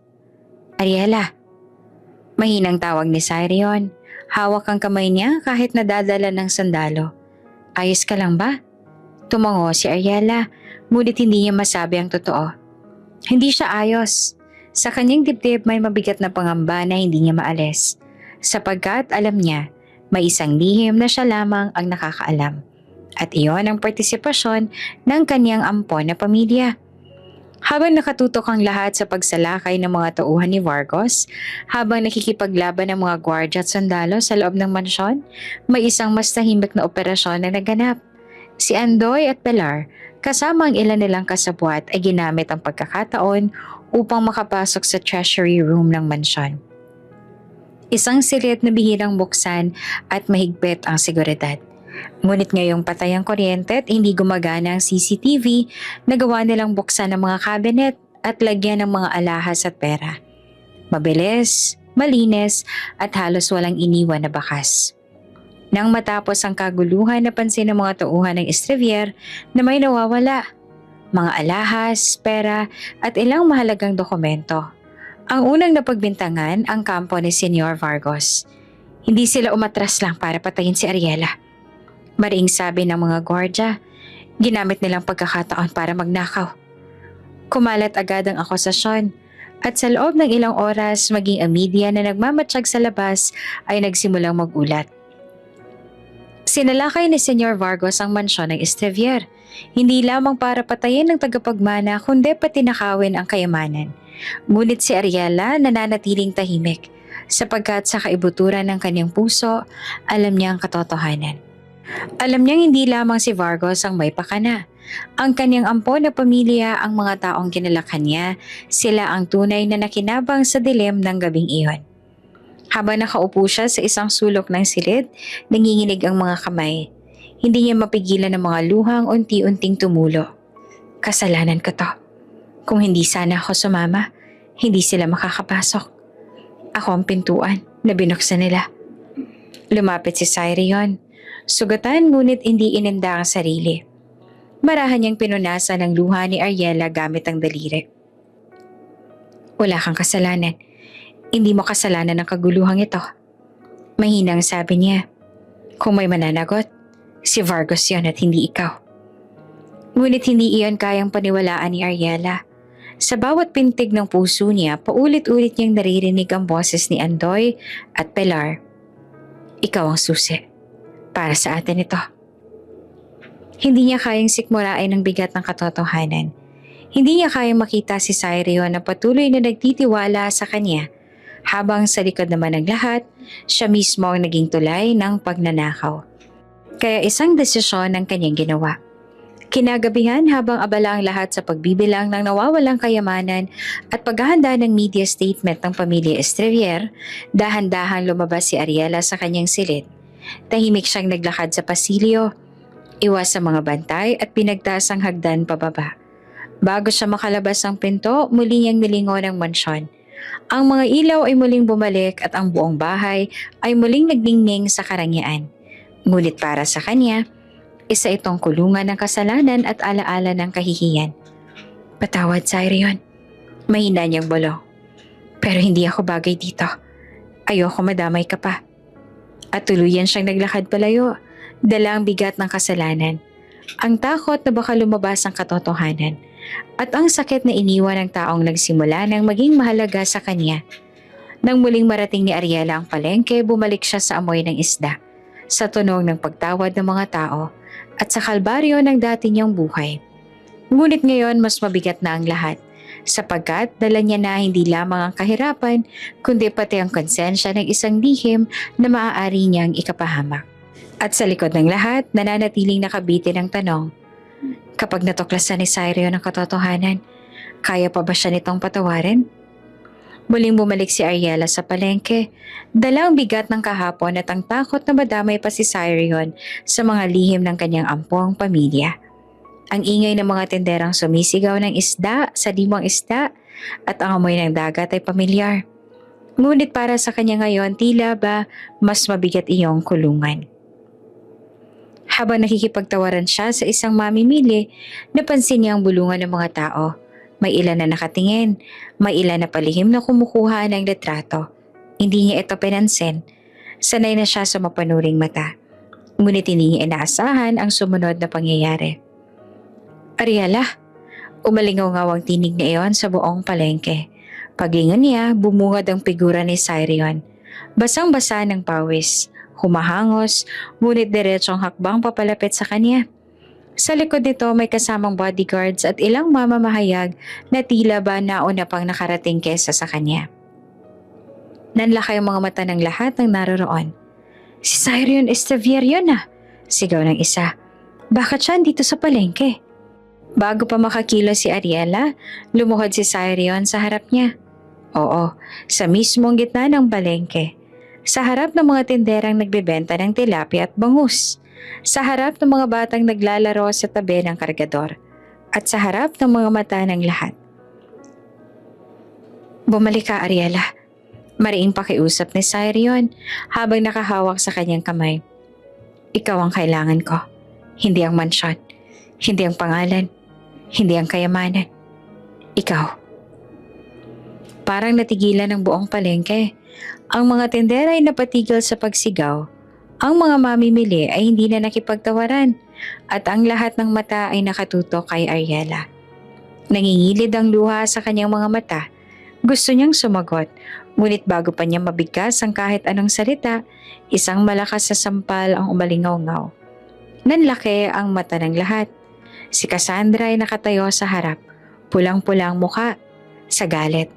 Ariela, mahinang tawag ni Cyrion. Hawak ang kamay niya kahit nadadala ng sandalo. Ayos ka lang ba? Tumango si Ariela, ngunit hindi niya masabi ang totoo. Hindi siya ayos. Sa kanyang dibdib may mabigat na pangamba na hindi niya maalis. Sapagkat alam niya, may isang lihim na siya lamang ang nakakaalam. At iyon ang partisipasyon ng kanyang ampon na pamilya. Habang nakatutok ang lahat sa pagsalakay ng mga tauhan ni Vargos, habang nakikipaglaban ng mga gwardya at sundalo sa loob ng mansyon, may isang mas tahimik na operasyon na naganap. Si Andoy at Pilar, kasama ang ilan nilang kasabwat ay ginamit ang pagkakataon upang makapasok sa treasury room ng mansyon. Isang silid na bihirang buksan at mahigpit ang seguridad. Ngunit ngayong patay ang kuryente at hindi gumagana ang CCTV, nagawa nilang buksan ang mga cabinet at lagyan ng mga alahas at pera. Mabilis, malinis at halos walang iniwan na bakas. Nang matapos ang kaguluhan, napansin ng mga tauhan ng Estrevier na may nawawala. Mga alahas, pera at ilang mahalagang dokumento. Ang unang napagbintangan ang kampo ni Senyor Vargos. Hindi sila umatras lang para patayin si Ariela. Mariing sabi ng mga gwardya, ginamit nilang pagkakataon para magnakaw. Kumalat agad ang akusasyon at sa loob ng ilang oras maging ang media na nagmamatsyag sa labas ay nagsimulang magulat. Sinalakay ni Senyor Vargos ang mansyon ng Estrevier, hindi lamang para patayin ng tagapagmana kundi pati nakawin ang kayamanan. Ngunit si Ariela nananatiling tahimik sapagkat sa kaibuturan ng kanyang puso, alam niya ang katotohanan. Alam niyang hindi lamang si Vargos ang may pakana. Ang kanyang ampon na pamilya ang mga taong kinalakan niya, sila ang tunay na nakinabang sa dilim ng gabing iyon. Habang nakaupo siya sa isang sulok ng silid, nanginginig ang mga kamay. Hindi niya mapigilan ang mga luhang unti-unting tumulo. Kasalanan ko to. Kung hindi sana ako sumama, hindi sila makakapasok. Ako ang pintuan na binuksan nila. Lumapit si Cyrion. Sugatan ngunit hindi ininda ang sarili. Marahan niyang pinunasan ang luha ni Ariela gamit ang daliri. Wala kang kasalanan. Hindi mo kasalanan ang kaguluhang ito. Mahinang sabi niya. Kung may mananagot, si Vargos yon at hindi ikaw. Ngunit hindi iyon kayang paniwalaan ni Ariela. Sa bawat pintig ng puso niya, paulit-ulit niyang naririnig ang boses ni Andoy at Pilar. Ikaw ang susi. Para sa atin ito. Hindi niya kayang sikmurain ang bigat ng katotohanan. Hindi niya kayang makita si Cyrion na patuloy na nagtitiwala sa kanya, habang sa likod naman ng lahat, siya mismo ang naging tulay ng pagnanakaw. Kaya isang desisyon ang kanyang ginawa. Kinagabihan habang abala ang lahat sa pagbibilang ng nawawalang kayamanan at paghahanda ng media statement ng pamilya Estrevier, dahan-dahan lumabas si Ariela sa kanyang silid. Tahimik siyang naglakad sa pasilyo. Iwas sa mga bantay at pinagtaas ang hagdan pababa. Bago siya makalabas ng pinto, muli niyang nilingon ang mansyon. Ang mga ilaw ay muling bumalik at ang buong bahay ay muling nagningning sa karangyaan. Ngunit para sa kanya, isa itong kulungan ng kasalanan at alaala ng kahihiyan. Patawad, Cyrion. Mahina niyang bulong. Pero hindi ako bagay dito. Ayoko madamay ka pa. At tuluyan siyang naglakad palayo, dala ang bigat ng kasalanan. Ang takot na baka lumabas ang katotohanan. At ang sakit na iniwan ng taong nagsimula ng maging mahalaga sa kanya. Nang muling marating ni Ariela ang palengke, bumalik siya sa amoy ng isda, sa tunog ng pagtawad ng mga tao, at sa kalbaryo ng dati niyang buhay. Ngunit ngayon mas mabigat na ang lahat, sapagkat dala niya na hindi lamang ang kahirapan, kundi pati ang konsensya ng isang lihim na maaari niyang ikapahamak. At sa likod ng lahat, nananatiling nakabitin ang tanong, kapag natuklasan ni Cyrion ang katotohanan, kaya pa ba siya nitong patawarin? Muling bumalik si Ariela sa palengke, dala ang bigat ng kahapon at ang takot na madamay pa si Cyrion sa mga lihim ng kanyang ampong pamilya. Ang ingay ng mga tinderang sumisigaw ng isda sa limang isda at ang amoy ng dagat ay pamilyar. Ngunit para sa kanya ngayon, tila ba mas mabigat iyong kulungan. Habang nakikipagtawaran siya sa isang mamimili, napansin niya ang bulungan ng mga tao. May ilan na nakatingin, may ilan na palihim na kumukuha ng litrato. Hindi niya ito pinansin. Sanay na siya sa mapanuring mata. Ngunit hindi niya inaasahan ang sumunod na pangyayari. Ariela, umalingaw-ngaw ang tinig na iyon sa buong palengke. Paglingon niya, bumungad ang figura ni Cyrion. Basang-basa ng pawis. Humahangos, ngunit diretsong hakbang papalapit sa kanya. Sa likod nito may kasamang bodyguards at ilang mamamahayag na tila ba nauna pang nakarating kesa sa kanya. Nanlaki ang mga mata ng lahat ng naroroon. Si Cyrion Estevier yun ah, sigaw ng isa. Bakit siya dito sa palengke? Bago pa makakilos si Ariela, lumuhod si Cyrion sa harap niya. Oo, sa mismong gitna ng palengke. Sa harap ng mga tinderang nagbebenta ng tilapia at bangus. Sa harap ng mga batang naglalaro sa tabi ng kargador. At sa harap ng mga mata ng lahat. Bumalik ka, Ariela. Mariing pakiusap ni Cyrion habang nakahawak sa kanyang kamay. Ikaw ang kailangan ko. Hindi ang mansyon. Hindi ang pangalan. Hindi ang kayamanan. Ikaw. Parang natigilan ng buong palengke. Ang mga tindera ay napatigil sa pagsigaw. Ang mga mamimili ay hindi na nakipagtawaran at ang lahat ng mata ay nakatutok kay Ariela. Nangingilid ang luha sa kanyang mga mata. Gusto niyang sumagot, ngunit bago pa niya mabigkas ang kahit anong salita, isang malakas na sampal ang umalingaw-ngaw. Nanlaki ang mata ng lahat. Si Cassandra ay nakatayo sa harap, pulang-pulang muka, sa galit.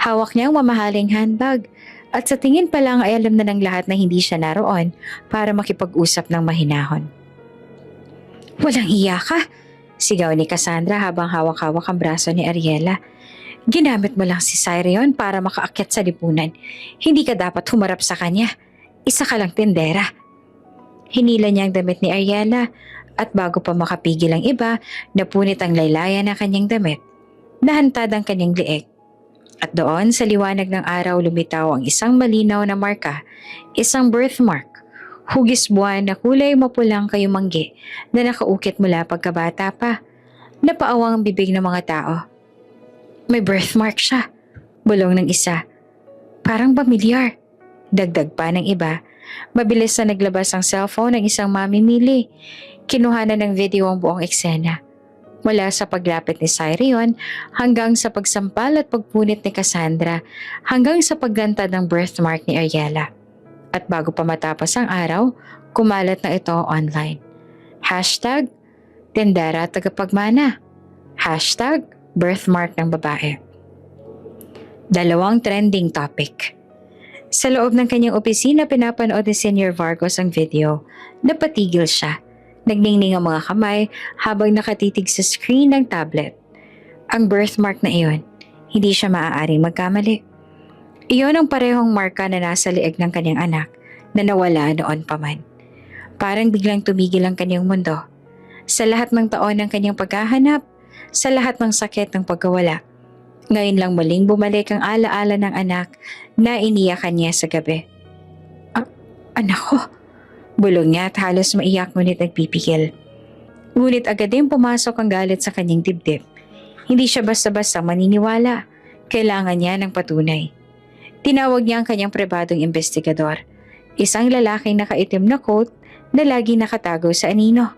Hawak niya ang mamahaling handbag. At sa tingin pa lang ay alam na ng lahat na hindi siya naroon para makipag-usap ng mahinahon. Walang hiya ka, sigaw ni Cassandra habang hawak-hawak ang braso ni Ariela. Ginamit mo lang si Cyrion para makaakyat sa lipunan. Hindi ka dapat humarap sa kanya. Isa ka lang tindera. Hinila niya ang damit ni Ariela at bago pa makapigil ang iba, napunit ang laylayan ng kanyang damit. Nahantad ang kanyang lieg. At doon sa liwanag ng araw lumitaw ang isang malinaw na marka, isang birthmark, hugis buwan na kulay mapulang kayumanggi na nakaukit mula pagkabata pa. Napaawang ang bibig ng mga tao. May birthmark siya, bulong ng isa. Parang pamilyar, dagdag pa ng iba. Mabilis na naglabas ang cellphone ng isang mamimili. Kinuhanan ng video ang buong eksena. Mula sa paglapit ni Cyrion hanggang sa pagsampal at pagpunit ni Cassandra hanggang sa paglantad ng birthmark ni Ariela. At bago pa matapos ang araw, kumalat na ito online. Hashtag, tindera tagapagmana. Hashtag, birthmark ng babae. Dalawang trending topic. Sa loob ng kanyang opisina pinapanood ni Senior Vargos ang video. Napatigil siya. Nagningning ang mga kamay habang nakatitig sa screen ng tablet. Ang birthmark na iyon, hindi siya maaaring magkamali. Iyon ang parehong marka na nasa lieg ng kanyang anak na nawala noon pa man. Parang biglang tumigil ang kanyang mundo. Sa lahat ng taon ng kanyang paghahanap, sa lahat ng sakit ng pagkawala. Ngayon lang muling bumalik ang alaala ng anak na iniyakan niya sa gabi. Anak ko, bulong niya at halos maiyak ngunit nagpipigil. Ngunit agad din pumasok ang galit sa kanyang dibdib. Hindi siya basta-basta maniniwala. Kailangan niya ng patunay. Tinawag niya ang kanyang pribadong investigador, isang lalaking nakaitim na coat na lagi nakatago sa anino.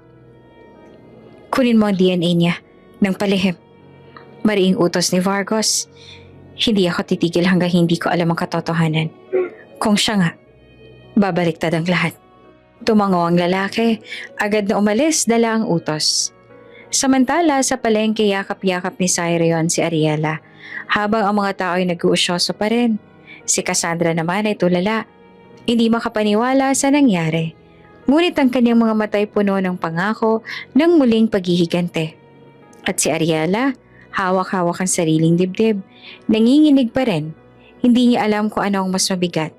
Kunin mo ang DNA niya ng palihim. Mariing utos ni Vargas. Hindi ako titigil hanggang hindi ko alam ang katotohanan. Kung siya nga, babaliktad ang lahat. Tumango ang lalaki, agad na umalis dala ang utos. Samantala sa palengke yakap-yakap ni Cyrion si Ariela, habang ang mga tao ay nag-uusyoso pa rin. Si Cassandra naman ay tulala. Hindi makapaniwala sa nangyari. Ngunit ang kanyang mga matay puno ng pangako ng muling paghihigante. At si Ariela, hawak-hawak ang sariling dibdib. Nanginginig pa rin. Hindi niya alam kung ano ang mas mabigat.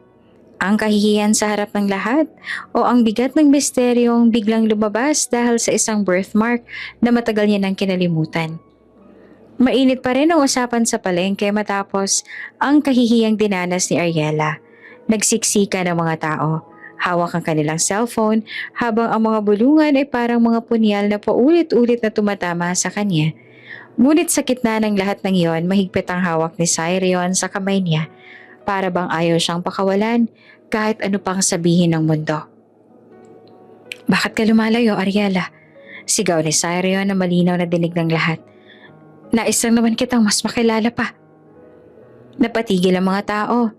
Ang kahihiyan sa harap ng lahat o ang bigat ng misteryong biglang lumabas dahil sa isang birthmark na matagal niya nang kinalimutan. Mainit pa rin ang usapan sa palengke matapos ang kahihiyang dinanas ni Ariela. Nagsiksika ng mga tao. Hawak ang kanilang cellphone habang ang mga bulungan ay parang mga punyal na paulit-ulit na tumatama sa kanya. Ngunit sa gitna ng lahat ng iyon, mahigpit ang hawak ni Cyrion sa kamay niya para bang ayaw siyang pakawalan kahit ano pang sabihin ng mundo. Bakit ka lumalayo, Ariela? Sigaw ni Cyrion na malinaw na dinig ng lahat. Nais lang naman kitang mas makilala pa. Napatigil ang mga tao.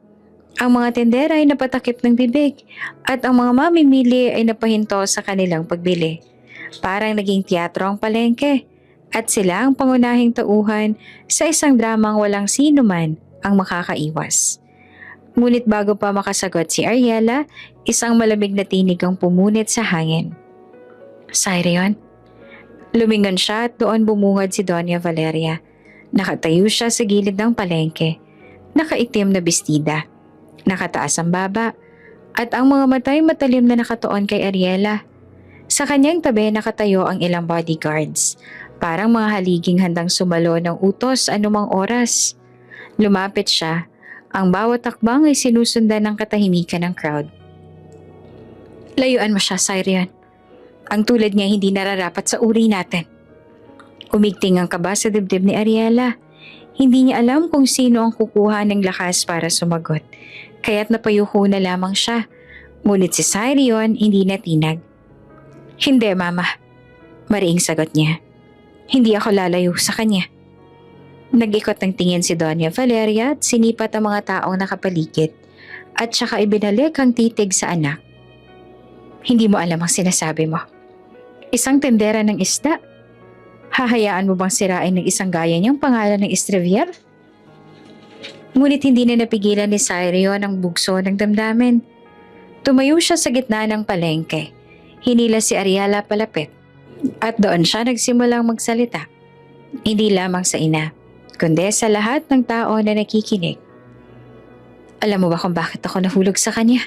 Ang mga tendera ay napatakip ng bibig at ang mga mamimili ay napahinto sa kanilang pagbili. Parang naging teatro ang palengke at sila ang pangunahing tauhan sa isang dramang walang sino man ang makakaiwas. Ngunit bago pa makasagot si Ariela, isang malamig na tinig ang pumunit sa hangin. Cyrion? Lumingon siya at doon bumungad si Doña Valeria. Nakatayo siya sa gilid ng palengke. Nakaitim na bestida. Nakataas ang baba. At ang mga matay matalim na nakatuon kay Ariela. Sa kanyang tabi nakatayo ang ilang bodyguards. Parang mga haliging handang sumalo ng utos anumang oras. Lumapit siya. Ang bawat takbang ay sinusundan ng katahimikan ng crowd. Layuan mo siya, Cyrion. Ang tulad niya hindi nararapat sa uri natin. Umigting ang kaba sa dibdib ni Ariela. Hindi niya alam kung sino ang kukuha ng lakas para sumagot. Kaya't napayuko na lamang siya. Ngunit si Cyrion hindi natinag. Hindi, Mama. Mariing sagot niya. Hindi ako lalayo sa kanya. Nag-ikot ng tingin si Doña Valeria at sinipat ang mga taong nakapaligid at saka ibinalik ang titig sa anak. Hindi mo alam ang sinasabi mo. Isang tendera ng isda. Hahayaan mo bang sirain ng isang gaya niyang pangalan ng Estrevier? Ngunit hindi na napigilan ni Cyrion ang bugso ng damdamin. Tumayo siya sa gitna ng palengke. Hinila si Ariela palapit. At doon siya nagsimulang magsalita. Hindi lamang sa ina, kundi sa lahat ng tao na nakikinig. Alam mo ba kung bakit ako nahulog sa kanya?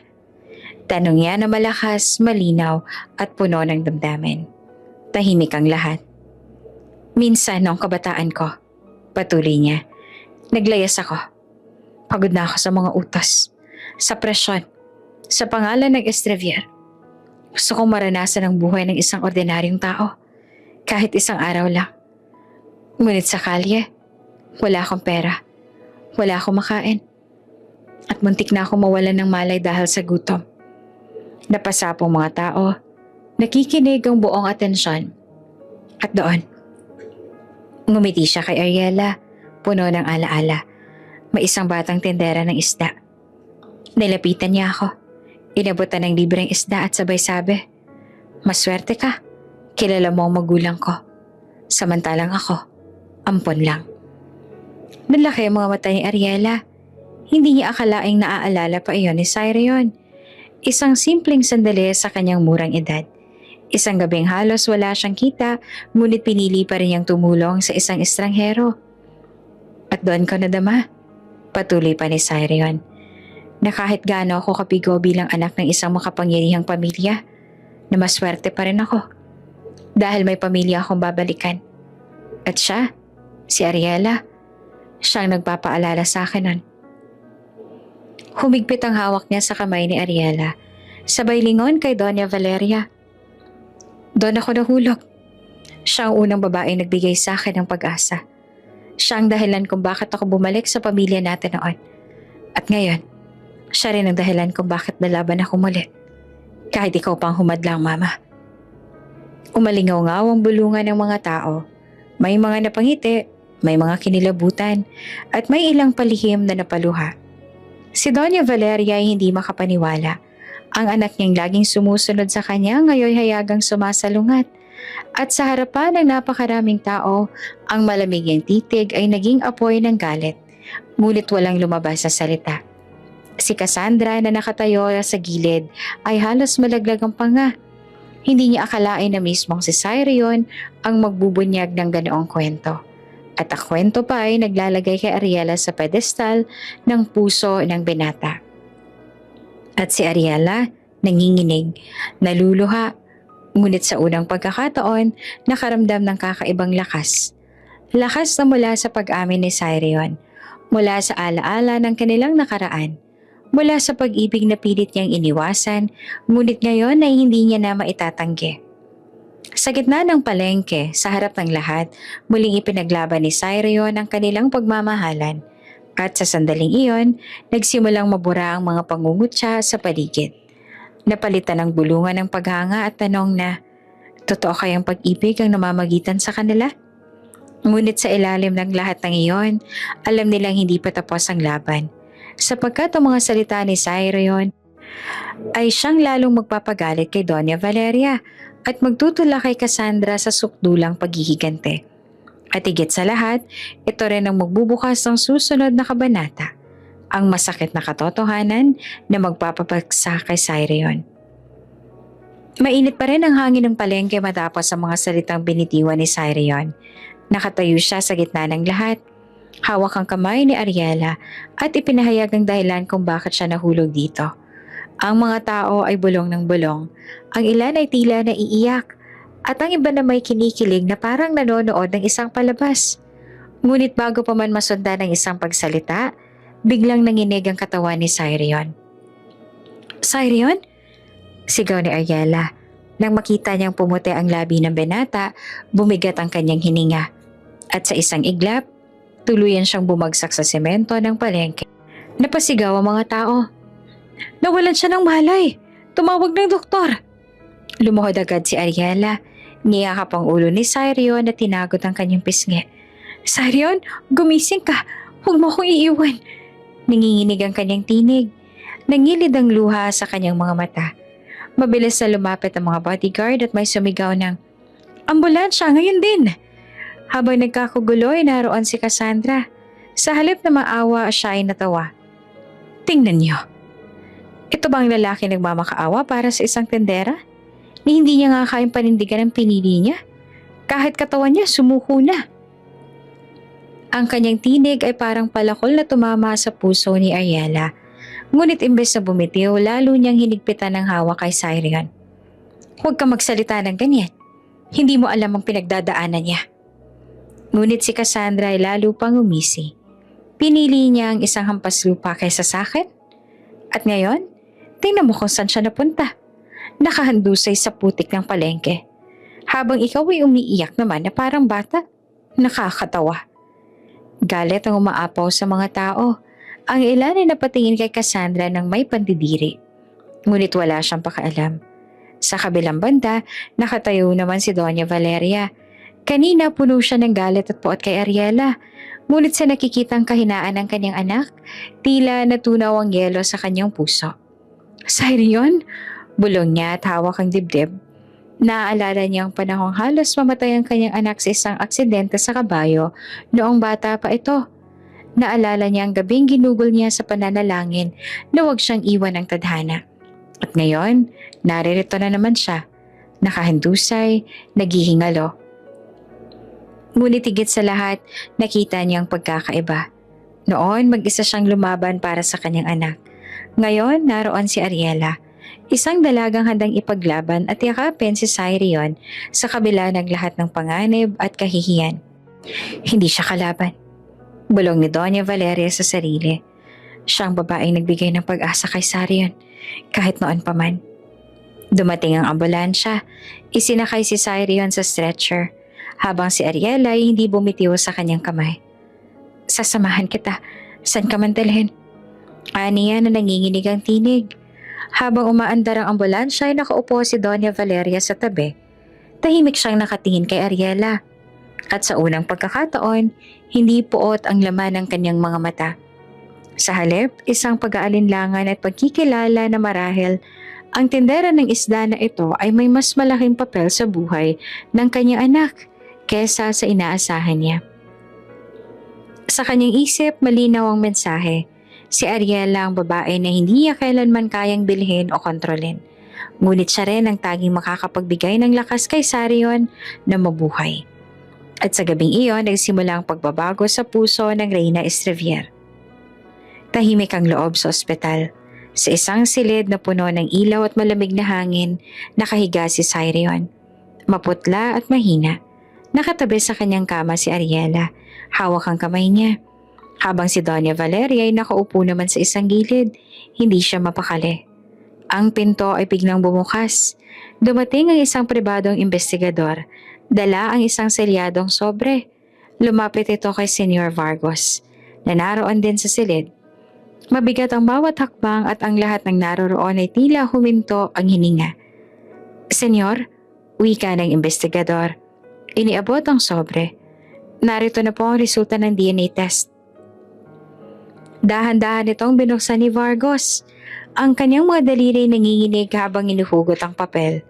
Tanong niya na malakas, malinaw at puno ng damdamin. Tahimik ang lahat. Minsan noong kabataan ko, patuloy niya, naglayas ako. Pagod na ako sa mga utos, sa presyon, sa pangalan ng Estrevier. Gusto kong maranasan ang buhay ng isang ordinaryong tao, kahit isang araw lang. Ngunit sa kalye, wala akong pera, wala akong makain, at muntik na akong mawalan ng malay dahil sa gutom. Napasapong mga tao, nakikinig ang buong atensyon. At doon, ngumiti siya kay Ariela, puno ng alaala. May isang batang tendera ng isda. Nilapitan niya ako. Inabutan ng libreng isda at sabay sabi, "Maswerte ka, kilala mo ang magulang ko. Samantalang ako, ampon lang." Nalaki ang mga mata ni Ariela. Hindi niya akalaing naaalala pa iyon ni Cyrion. Isang simpleng sandali sa kanyang murang edad. Isang gabing halos wala siyang kita, ngunit pinili pa rin niyang tumulong sa isang estranghero. At doon ko nadama, patuloy pa ni Cyrion, na kahit gaano ako kapigo bilang anak ng isang makapangyarihang pamilya, na maswerte pa rin ako. Dahil may pamilya akong babalikan. At siya, si Ariela, siyang nagpapaalala sa akin nun. Humigpit ang hawak niya sa kamay ni Ariela, sabay lingon kay Doña Valeria. Doon ako nahulog. Siya ang unang babaeng nagbigay sa akin ng pag-asa. Siya ang dahilan kung bakit ako bumalik sa pamilya natin noon. At ngayon, siya rin ang dahilan kung bakit nalaban ako muli. Kahit ikaw pang humadlang, Mama. Umalingaw-ngaw ang bulungan ng mga tao. May mga napangiti, may mga kinilabutan, at may ilang palihim na napaluha. Si Doña Valeria ay hindi makapaniwala. Ang anak niyang laging sumusunod sa kanya ngayon hayagang sumasalungat. At sa harapan ng napakaraming tao, ang malamig niyang titig ay naging apoy ng galit. Ngunit walang lumabas sa salita. Si Cassandra na nakatayo sa gilid ay halos malaglag ang panga. Hindi niya akalain na mismong si Cyrion ang magbubunyag ng ganoong kwento. At ang kwento pa ay naglalagay kay Ariela sa pedestal ng puso ng binata. At si Ariela, nanginginig, naluluha, ngunit sa unang pagkakataon, nakaramdam ng kakaibang lakas. Lakas na mula sa pag-amin ni Cyrion, mula sa alaala ng kanilang nakaraan, mula sa pag-ibig na pilit niyang iniwasan, ngunit ngayon ay hindi niya na maitatanggi. Sa gitna ng palengke, sa harap ng lahat, muling ipinaglaban ni Cyrion ang kanilang pagmamahalan. At sa sandaling iyon, nagsimulang mabura ang mga pangungutya sa paligid. Napalitan ng bulungan ng paghanga at tanong na, totoo kayang pag-ibig ang namamagitan sa kanila? Ngunit sa ilalim ng lahat ng iyon, alam nilang hindi pa tapos ang laban. Sapagkat ang mga salita ni Cyrion ay siyang lalong magpapagalit kay Doña Valeria at magtutula kay Cassandra sa sukdulang paghihigante. At higit sa lahat, ito rin ang magbubukas ng susunod na kabanata, ang masakit na katotohanan na magpapapagsa kay Cyrion. Mainit pa rin ang hangin ng palengke matapos ang mga salitang binitiwan ni Cyrion. Nakatayo siya sa gitna ng lahat. Hawak ang kamay ni Ariela at ipinahayag ang dahilan kung bakit siya nahulog dito. Ang mga tao ay bulong ng bulong. Ang ilan ay tila naiiyak at ang iba na may kinikilig na parang nanonood ng isang palabas. Ngunit bago pa man masundan ng isang pagsalita, biglang nanginig ang katawan ni Cyrion. Cyrion? Sigaw ni Ariela. Nang makita niyang pumuti ang labi ng binata, bumigat ang kanyang hininga. At sa isang iglap, tuluyan siyang bumagsak sa semento ng palengke. Napasigaw ang mga tao. Nawalan siya ng malay. Tumawag ng doktor. Lumuhod agad si Ariela. Niyakap ang ulo ni Cyrion at tinagot ang kanyang pisngi. Cyrion, gumising ka. Huwag mo akong iiwan. Nanginginig ang kanyang tinig. Nangilid ang luha sa kanyang mga mata. Mabilis na lumapit ang mga bodyguard at may sumigaw ng, ambulansya ngayon din! Habang nagkakugulo ay naroon si Cassandra. Sa halip na maawa siya ay natawa. Tingnan niyo. Ito ba ang lalaki nagmamakaawa para sa isang tendera? Ni hindi niya nga kayang panindigan ang pinili niya. Kahit katawan niya sumuko na. Ang kanyang tinig ay parang palakol na tumama sa puso ni Ariela. Ngunit imbes na bumitiw, lalo niyang hinigpitan ng hawak kay Cyrion. Huwag kang magsalita ng ganyan. Hindi mo alam ang pinagdadaanan niya. Ngunit si Cassandra ay lalo pang umisi. Pinili niya ang isang hampas lupa kaysa sa akin. At ngayon, tingnan mo kung saan siya napunta. Nakahandusay sa putik ng palengke. Habang ikaw ay umiiyak naman na parang bata. Nakakatawa. Galit ang umaapaw sa mga tao. Ang ilan ay napatingin kay Cassandra ng may pandidiri. Ngunit wala siyang pakaalam. Sa kabilang banda, nakatayo naman si Doña Valeria. Kanina puno siya ng galit at puot kay Ariela. Ngunit sa nakikitang kahinaan ng kanyang anak, tila natunaw ang yelo sa kanyang puso. Cyrion? Bulong niya at hawak ang dibdib. Naaalala niya ang panahong halos mamatay ang kanyang anak sa isang aksidente sa kabayo noong bata pa ito. Naalala niya ang gabing ginugol niya sa pananalangin na huwag siyang iwan ng tadhana. At ngayon, naririto na naman siya. Nakahandusay, naghihingalo. Ngunit higit sa lahat, nakita niyang pagkakaiba. Noon, mag-isa siyang lumaban para sa kanyang anak. Ngayon, naroon si Ariela. Isang dalagang handang ipaglaban at yakapin si Cyrion sa kabila ng lahat ng panganib at kahihiyan. Hindi siya kalaban. Bulong ni Doña Valeria sa sarili. Siyang babaeng nagbigay ng pag-asa kay Cyrion, kahit noon pa man. Dumating ang ambulansya, isinakay si Cyrion sa stretcher, habang si Ariela ay hindi bumitiw sa kanyang kamay. Sasamahan kita, saan ka man dalhin? Aniya na nanginginig ang tinig. Habang umaandar ang ambulansya ay nakaupo si Doña Valeria sa tabi. Tahimik siyang nakatingin kay Ariela. At sa unang pagkakataon, hindi puot ang laman ng kanyang mga mata. Sa halip, isang pag-aalinlangan at pagkikilala na marahil ang tindera ng isda na ito ay may mas malaking papel sa buhay ng kanyang anak kesa sa inaasahan niya. Sa kanyang isip, malinaw ang mensahe. Si Ariela ang babae na hindi niya kailanman kayang bilhin o kontrolin. Ngunit siya rin ang tanging makakapagbigay ng lakas kay Cyrion na mabuhay. At sa gabing iyon, nagsimula ang pagbabago sa puso ng Reyna Estrevier. Tahimik ang loob sa ospital. Sa isang silid na puno ng ilaw at malamig na hangin, nakahiga si Cyrion. Maputla at mahina. Nakatabi sa kanyang kama si Ariela. Hawak ang kamay niya. Habang si Doña Valeria ay nakaupo naman sa isang gilid, hindi siya mapakali. Ang pinto ay biglang bumukas. Dumating ang isang pribadong investigador. Dala ang isang selyadong sobre. Lumapit ito kay Senyor Vargos, na naroon din sa silid. Mabigat ang bawat hakbang at ang lahat ng naroroon ay tila huminto ang hininga. Senyor, wika ng investigador. Iniabot ang sobre. Narito na po ang resulta ng DNA test. Dahan-dahan itong binuksan ni Vargos. Ang kanyang mga daliri nanginginig habang inuhugot ang papel.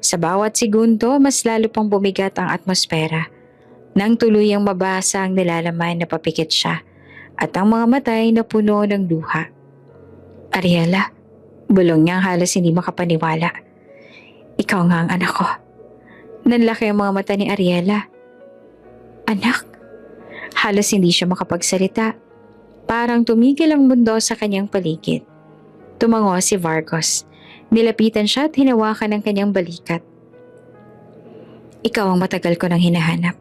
Sa bawat segundo, mas lalo pang bumigat ang atmosfera. Nang tuluyang mabasa ang nilalaman na papikit siya at ang mga matay na puno ng luha. Ariela, bulong niyang halos hindi makapaniwala. Ikaw nga ang anak ko. Nanlaki ang mga mata ni Ariela. Anak? Halos hindi siya makapagsalita. Parang tumigil ang mundo sa kanyang paligid. Tumango si Vargos. Nilapitan siya at hinawakan ang kanyang balikat. Ikaw ang matagal ko nang hinahanap.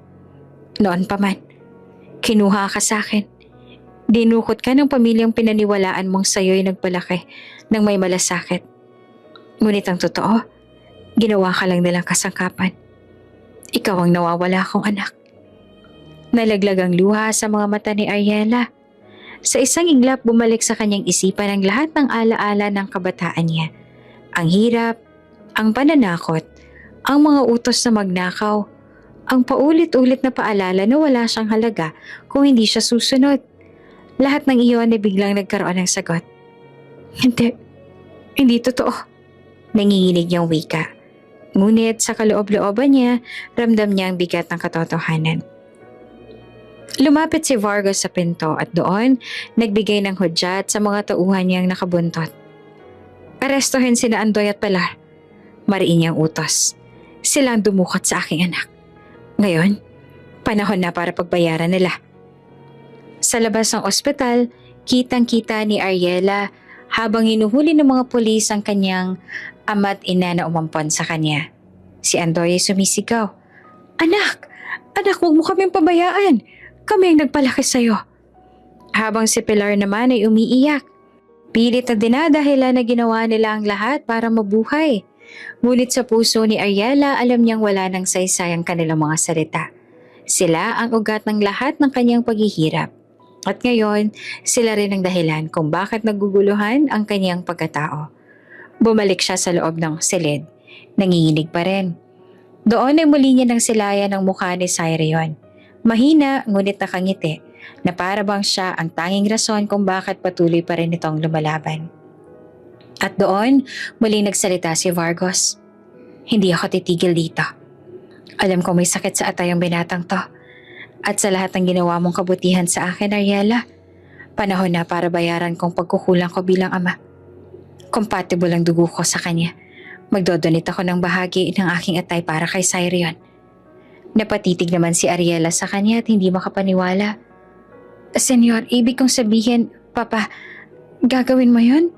Noon pa man, kinuha ka sa akin. Dinukot ka ng pamilyang pinaniwalaan mong sayo'y nagpalaki ng may malasakit. Ngunit ang totoo, ginawa ka lang nilang kasangkapan. Ikaw ang nawawala kong anak. Nalaglag ang luha sa mga mata ni Ariela. Sa isang iglap, bumalik sa kanyang isipan ang lahat ng alaala ng kabataan niya. Ang hirap, ang pananakot, ang mga utos na magnakaw, ang paulit-ulit na paalala na wala siyang halaga kung hindi siya susunod. Lahat ng iyon ay biglang nagkaroon ng sagot. Hindi totoo. Nanginginig niyang wika. Ngunit sa kaloob-looban niya, ramdam niya ang bigat ng katotohanan. Lumapit si Vargos sa pinto at doon nagbigay ng hudyat sa mga tauhan niyang nakabuntot. Arestuhin sina Andoy at Pilar. Mariin niyang utos. Silang dumukot sa aking anak. Ngayon, panahon na para pagbayaran nila. Sa labas ng ospital, kitang-kita ni Ariela habang hinuhuli ng mga pulis ang kanyang ama't ina na umampon sa kanya. Si Andoy ay sumisigaw. Anak! Anak, huwag mo kaming pabayaan! Kami ang nagpalaki sa'yo. Habang si Pilar naman ay umiiyak. Pilit na dinadahilan na ginawa nila ang lahat para mabuhay. Ngunit sa puso ni Ariela, alam niyang wala ng saysay ang kanilang mga salita. Sila ang ugat ng lahat ng kanyang paghihirap. At ngayon, sila rin ang dahilan kung bakit naguguluhan ang kanyang pagkatao. Bumalik siya sa loob ng silid. Nanginginig pa rin. Doon ay muli niya nang silayan ang mukha ni Cyrion. Mahina ngunit nakangiti na para bang siya ang tanging rason kung bakit patuloy pa rin itong lumalaban. At doon, muling nagsalita si Vargos. Hindi ako titigil dito. Alam ko may sakit sa atay ang binatang to. At sa lahat ng ginawa mong kabutihan sa akin, Ariela, panahon na para bayaran kong pagkukulang ko bilang ama. Compatible ang dugo ko sa kanya. Magdodonate ako ng bahagi ng aking atay para kay Cyrion. Napatitig naman si Ariela sa kanya at hindi makapaniwala. Senyor, ibig kong sabihin, Papa, gagawin mo yun?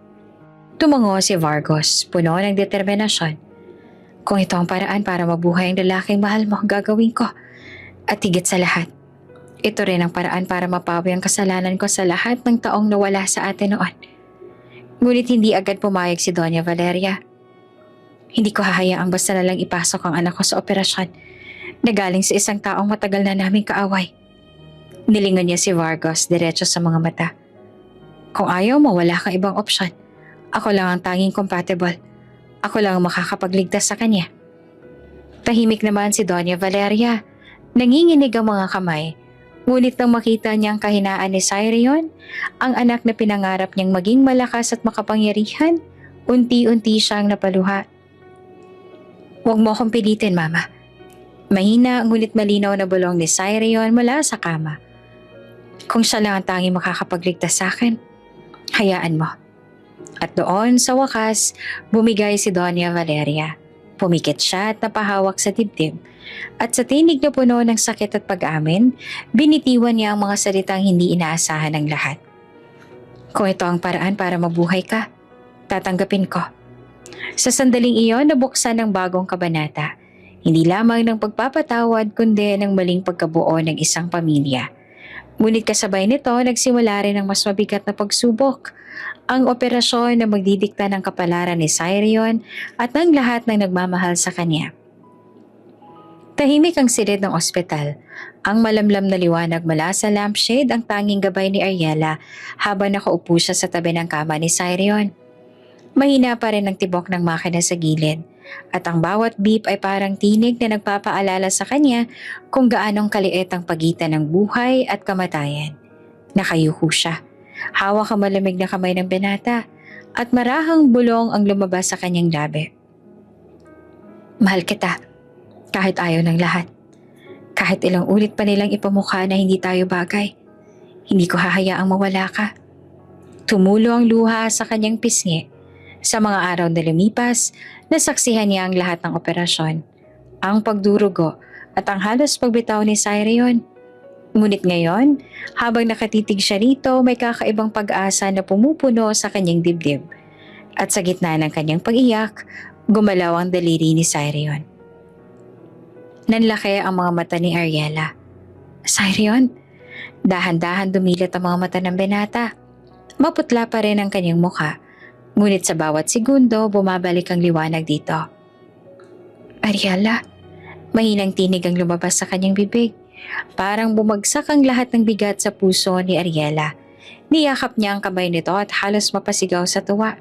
Tumango si Vargos, puno ng determinasyon. Kung ito ang paraan para mabuhay ang lalaking mahal mo, gagawin ko. At higit sa lahat, ito rin ang paraan para mapawi ang kasalanan ko sa lahat ng taong nawala sa atin noon. Ngunit hindi agad pumayag si Doña Valeria. Hindi ko hahayaang basta na lang ipasok ang anak ko sa operasyon na galing sa isang taong matagal na naming kaaway. Nilingon niya si Vargos diretso sa mga mata. Kung ayaw mo, wala kang ibang opsyon. Ako lang ang tanging compatible. Ako lang ang makakapagligtas sa kanya. Tahimik naman si Doña Valeria. Nanginginig ang mga kamay. Ngunit nang makita niyang kahinaan ni Cyrion, ang anak na pinangarap niyang maging malakas at makapangyarihan, unti-unti siyang napaluha. Huwag mo akong pilitin, Mama. Mahina ngunit malinaw na bulong ni Cyrion mula sa kama. Kung siya lang ang tanging makakapagligtas sa akin, hayaan mo. At doon sa wakas, bumigay si Doña Valeria. Pumikit siya at napahawak sa dibdib. At sa tinig na puno ng sakit at pag-amin, binitiwan niya ang mga salitang hindi inaasahan ng lahat. Kung ito ang paraan para mabuhay ka, tatanggapin ko. Sa sandaling iyon, nabuksan ng bagong kabanata. Hindi lamang ng pagpapatawad kundi ng maling pagkabuo ng isang pamilya. Ngunit kasabay nito, nagsimula rin ang mas mabigat na pagsubok. Ang operasyon na magdidikta ng kapalaran ni Cyrion at ng lahat ng nagmamahal sa kanya. Tahimik ang silid ng ospital. Ang malamlam na liwanag mula sa lampshade ang tanging gabay ni Ariela habang nakaupo siya sa tabi ng kama ni Cyrion. Mahina pa rin ang tibok ng makina sa gilid at ang bawat beep ay parang tinig na nagpapaalala sa kanya kung gaanong kaliit ang pagitan ng buhay at kamatayan. Nakayuko siya. Hawak ang malamig na kamay ng binata at marahang bulong ang lumabas sa kanyang labi. Mahal kita, kahit ayaw ng lahat. Kahit ilang ulit pa nilang ipamukha na hindi tayo bagay, hindi ko hahayaang mawala ka. Tumulo ang luha sa kanyang pisngi. Sa mga araw na lumipas, nasaksihan niya ang lahat ng operasyon, ang pagdurugo at ang halos pagbitaw ni Cyrion. Ngunit ngayon, habang nakatitig siya rito, may kakaibang pag-asa na pumupuno sa kanyang dibdib. At sa gitna ng kanyang pag-iyak, gumalaw ang daliri ni Cyrion. Nanlaki ang mga mata ni Ariela. Cyrion? Dahan-dahan dumilat ang mga mata ng binata. Maputla pa rin ang kanyang mukha. Ngunit sa bawat segundo, bumabalik ang liwanag dito. Ariela, mahinang tinig ang lumabas sa kanyang bibig. Parang bumagsak ang lahat ng bigat sa puso ni Ariela. Niyakap niya ang kamay nito at halos mapasigaw sa tuwa.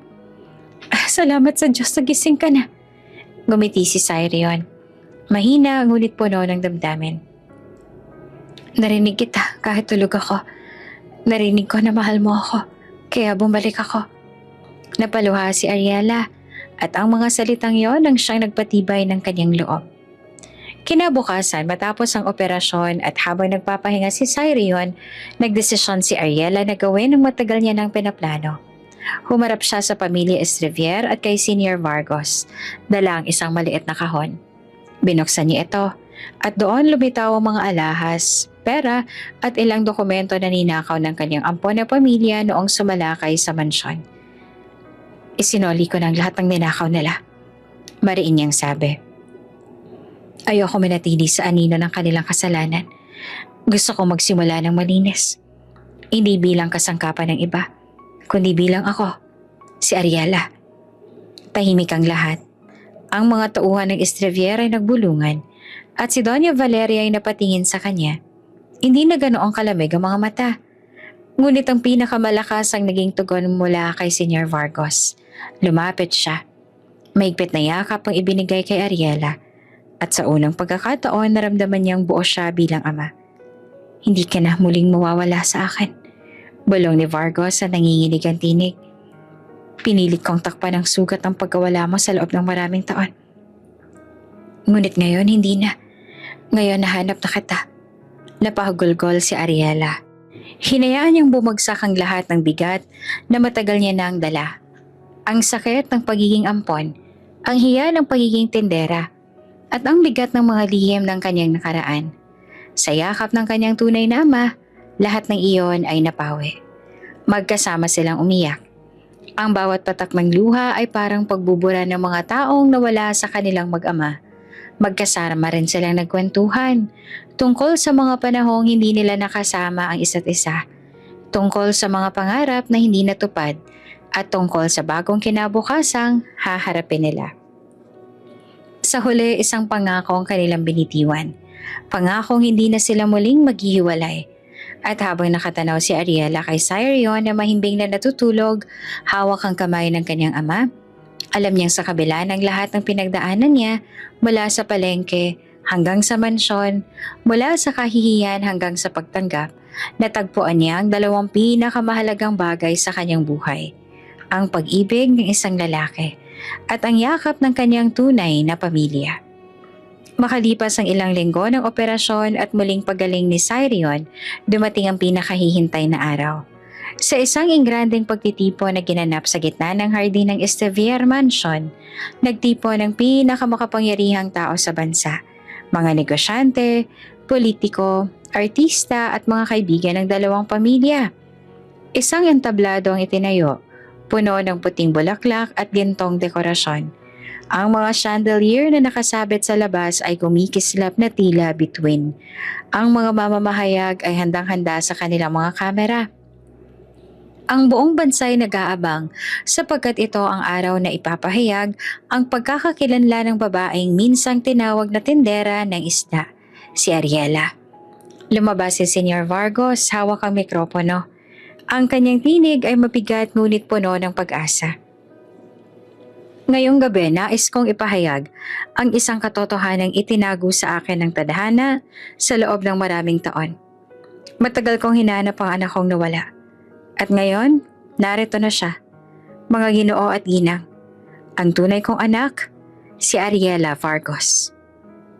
Salamat sa Diyos na gising ka na. Ngumiti si Cyrion. Mahina ngunit puno ng damdamin. Narinig kita kahit tulog ako. Narinig ko na mahal mo ako, kaya bumalik ako. Napaluha si Ariela at ang mga salitang yon ang siyang nagpatibay ng kanyang loob. Kinabukasan matapos ang operasyon at habang nagpapahinga si Cyrion, nagdesisyon si Ariela na gawin ang matagal niya ng pinaplano. Humarap siya sa pamilya Estrevier at kay Senior Vargos, dala ang isang maliit na kahon. Binuksan niya ito at doon lumitaw ang mga alahas, pera at ilang dokumento na ninakaw ng kanyang ampon na pamilya noong sumalakay sa mansyon. Isinoli ko ng lahat ng ninakaw nila. Mariin niyang sabi. Ayoko manatili sa anino ng kanilang kasalanan. Gusto kong magsimula ng malinis. Hindi bilang kasangkapan ng iba, kundi bilang ako, si Ariela. Tahimik ang lahat. Ang mga tauhan ng Estrevier ay nagbulungan at si Doña Valeria ay napatingin sa kanya. Hindi na ganoong kalamig ang mga mata. Ngunit ang pinakamalakas ang naging tugon mula kay Senior Vargos. Lumapit siya. Mahigpit na yakap ang ibinigay kay Ariela at sa unang pagkakataon naramdaman niyang buo siya bilang ama. Hindi ka na muling mawawala sa akin. Bulong ni Vargos sa nanginginig ang tinig. Pinilit kong takpan ng sugat ang pagkawala mo sa loob ng maraming taon. Ngunit ngayon hindi na. Ngayon nahanap na kita. Napahagulgol si Ariela. Hinayaan niyang bumagsak ang lahat ng bigat na matagal niya na ang dala. Ang sakit ng pagiging ampon, ang hiya ng pagiging tindera, at ang bigat ng mga lihim ng kanyang nakaraan. Sa yakap ng kanyang tunay na ama, lahat ng iyon ay napawi. Magkasama silang umiyak. Ang bawat patak ng luha ay parang pagbubura ng mga taong nawala sa kanilang mag-ama. Magkasama rin silang nagkwentuhan tungkol sa mga panahong hindi nila nakasama ang isa't isa, tungkol sa mga pangarap na hindi natupad, at tungkol sa bagong kinabukasang haharapin nila. Sa huli, isang pangako ang kanilang binitiwan. Pangakong hindi na sila muling maghihiwalay. At habang nakatanaw si Ariela kay Sirion na mahimbing na natutulog, hawak ang kamay ng kanyang ama, alam niyang sa kabila ng lahat ng pinagdaanan niya, mula sa palengke hanggang sa mansyon, mula sa kahihiyan hanggang sa pagtanggap, natagpuan niya ang dalawang pinakamahalagang bagay sa kanyang buhay. Ang pag-ibig ng isang lalaki at ang yakap ng kanyang tunay na pamilya. Makalipas ang ilang linggo ng operasyon at muling paggaling ni Sirion, dumating ang pinakahihintay na araw. Sa isang ingrandeng pagtitipon na ginanap sa gitna ng hardin ng Estevier Mansion, nagtipon ng pinakamakapangyarihang tao sa bansa, mga negosyante, politiko, artista at mga kaibigan ng dalawang pamilya. Isang entablado ang itinayo, puno ng puting bulaklak at gintong dekorasyon. Ang mga chandelier na nakasabit sa labas ay kumikislap na tila bituin. Ang mga mamamahayag ay handang-handa sa kanilang mga kamera. Ang buong bansa ay nag-aabang sapagkat ito ang araw na ipapahayag ang pagkakakilanlan ng babaeng minsang tinawag na tindera ng isda, si Ariela. Lumabas si Senyor Vargos, hawak ang mikropono. Ang kanyang tinig ay mabigat ngunit puno ng pag-asa. Ngayong gabi, nais kong ipahayag ang isang katotohanang itinago sa akin ng tadhana sa loob ng maraming taon. Matagal kong hinanap ang anak kong nawala. At ngayon, narito na siya. Mga Ginoo at ginang, ang tunay kong anak, si Ariela Vargos.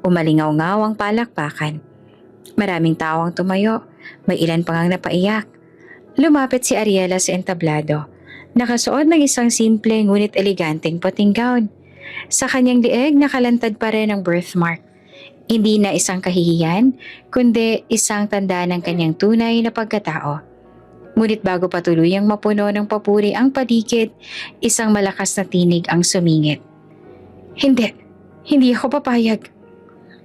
Umalingaw-ngaw ang palakpakan. Maraming tao ang tumayo, may ilan pang ang napaiyak. Lumapit si Ariela sa entablado. Nakasuot ng isang simple ngunit eleganteng puting gown. Sa kanyang lieg nakalantad pa rin ang birthmark. Hindi na isang kahihiyan, kundi isang tanda ng kanyang tunay na pagkatao. Ngunit bago pa tuluyang mapuno ng papuri ang paligid, isang malakas na tinig ang sumingit. Hindi ako papayag.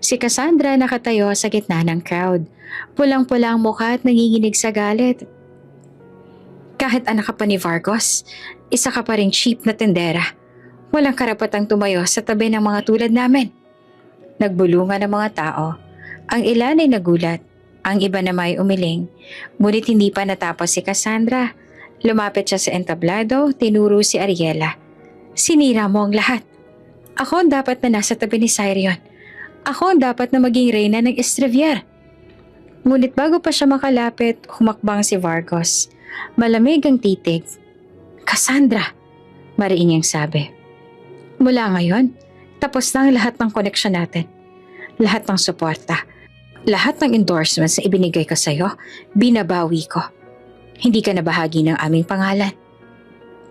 Si Cassandra nakatayo sa gitna ng crowd. Pulang-pula ang mukha at nanginginig sa galit. Kahit anak ka pa ni Vargos, isa ka pa ring cheap na tendera. Walang karapatang tumayo sa tabi ng mga tulad namin. Nagbulungan ang mga tao. Ang ilan ay nagulat, ang iba naman ay umiling. Ngunit hindi pa natapos si Cassandra. Lumapit siya sa entablado, tinuro si Ariela. Sinira mo ang lahat. Ako ang dapat na nasa tabi ni Sirion. Ako ang dapat na maging reyna ng Estevier. Ngunit bago pa siya makalapit, humakbang si Vargos. Malamig ang titig. Cassandra, mariin niyang sabi. Mula ngayon, tapos na ang lahat ng koneksyon natin. Lahat ng suporta. Lahat ng endorsements na ibinigay ko sa'yo, binabawi ko. Hindi ka na bahagi ng aming pangalan.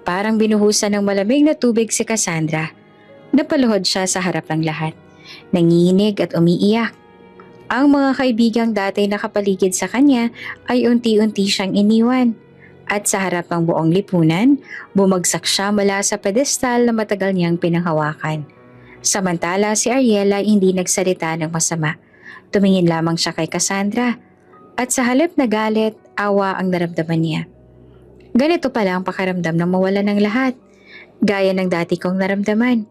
Parang binuhusan ng malamig na tubig si Cassandra. Napaluhod siya sa harap ng lahat. Nanginginig at umiiyak. Ang mga kaibigang dati nakapaligid sa kanya ay unti-unti siyang iniwan. At sa harap ng buong lipunan, bumagsak siya mula sa pedestal na matagal niyang pinanghawakan. Samantala si Ariela hindi nagsalita ng masama. Tumingin lamang siya kay Cassandra. At sa halip na galit, awa ang naramdaman niya. Ganito pala ang pakaramdam ng mawala ng lahat. Gaya ng dati kong naramdaman.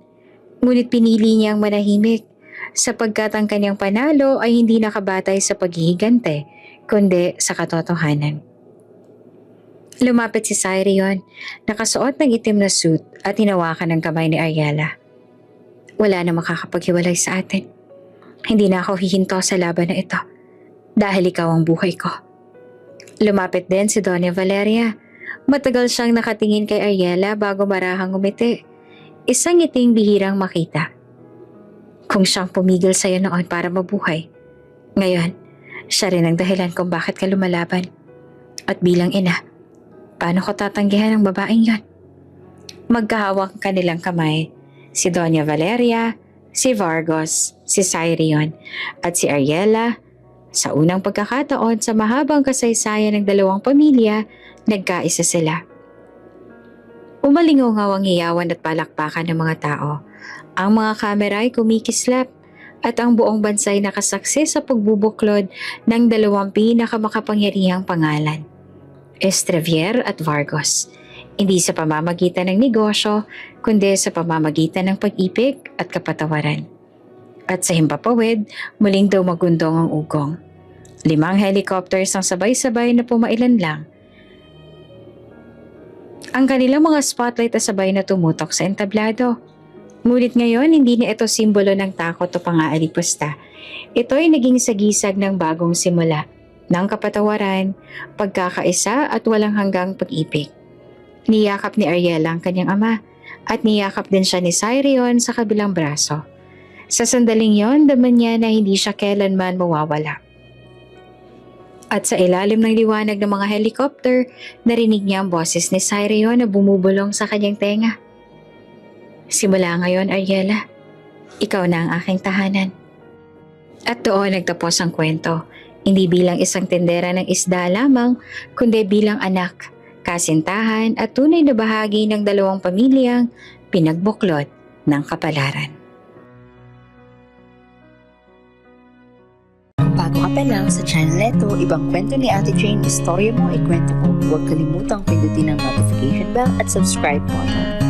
Ngunit pinili niyang manahimik sapagkat ang kanyang panalo ay hindi nakabatay sa paghihigante, kundi sa katotohanan. Lumapit si Sirion, nakasuot ng itim na suit at hinawakan ng kamay ni Ariela. Wala na makakapaghiwalay sa atin. Hindi na ako hihinto sa laban na ito dahil ikaw ang buhay ko. Lumapit din si Doña Valeria. Matagal siyang nakatingin kay Ariela bago marahang umiti. Isang ngiting bihirang makita. Kung siyang pumigil sa'yo noon para mabuhay, ngayon, siya rin ang dahilan kung bakit ka lumalaban. At bilang ina, paano ko tatanggihan ang babaeng yon? Magkahawak ang kanilang kamay, si Doña Valeria, si Vargos, si Sirion, at si Ariela. Sa unang pagkakataon sa mahabang kasaysayan ng dalawang pamilya, nagkaisa sila. Umalingaw ang hiyawan at palakpakan ng mga tao. Ang mga kamera ay kumikislap at ang buong bansay nakasaksi sa pagbubuklod ng dalawang pinakamakapangyarihang pangalan, Estrevier at Vargos. Hindi sa pamamagitan ng negosyo, kundi sa pamamagitan ng pag-ibig at kapatawaran. At sa himpapawid, muling daw magundong ang ugong. 5 helicopters ang sabay-sabay na pumailan lang. Ang kanilang mga spotlight ay sabay na tumutok sa entablado. Ngunit ngayon, hindi na ito simbolo ng takot o pang-aalipusta. Ito ay naging sagisag ng bagong simula, ng kapatawaran, pagkakaisa at walang hanggang pag-ibig. Niyakap ni Ariela ang kanyang ama at niyakap din siya ni Cyrion sa kabilang braso. Sa sandaling yon, daman niya na hindi siya kailanman mawawala. At sa ilalim ng liwanag ng mga helicopter, narinig niya ang boses ni Cyrion na bumubulong sa kanyang tenga. Simula ngayon, Ariela, ikaw na ang aking tahanan. At doon nagtapos ang kwento, hindi bilang isang tendera ng isda lamang, kundi bilang anak, kasintahan at tunay na bahagi ng dalawang pamilyang pinagbuklod ng kapalaran. Bago ka pa lang sa channel neto, ibang kwento ni Ate Jane, istorya mo, ikwento ko. Huwag kalimutang pindutin ang notification bell at subscribe button.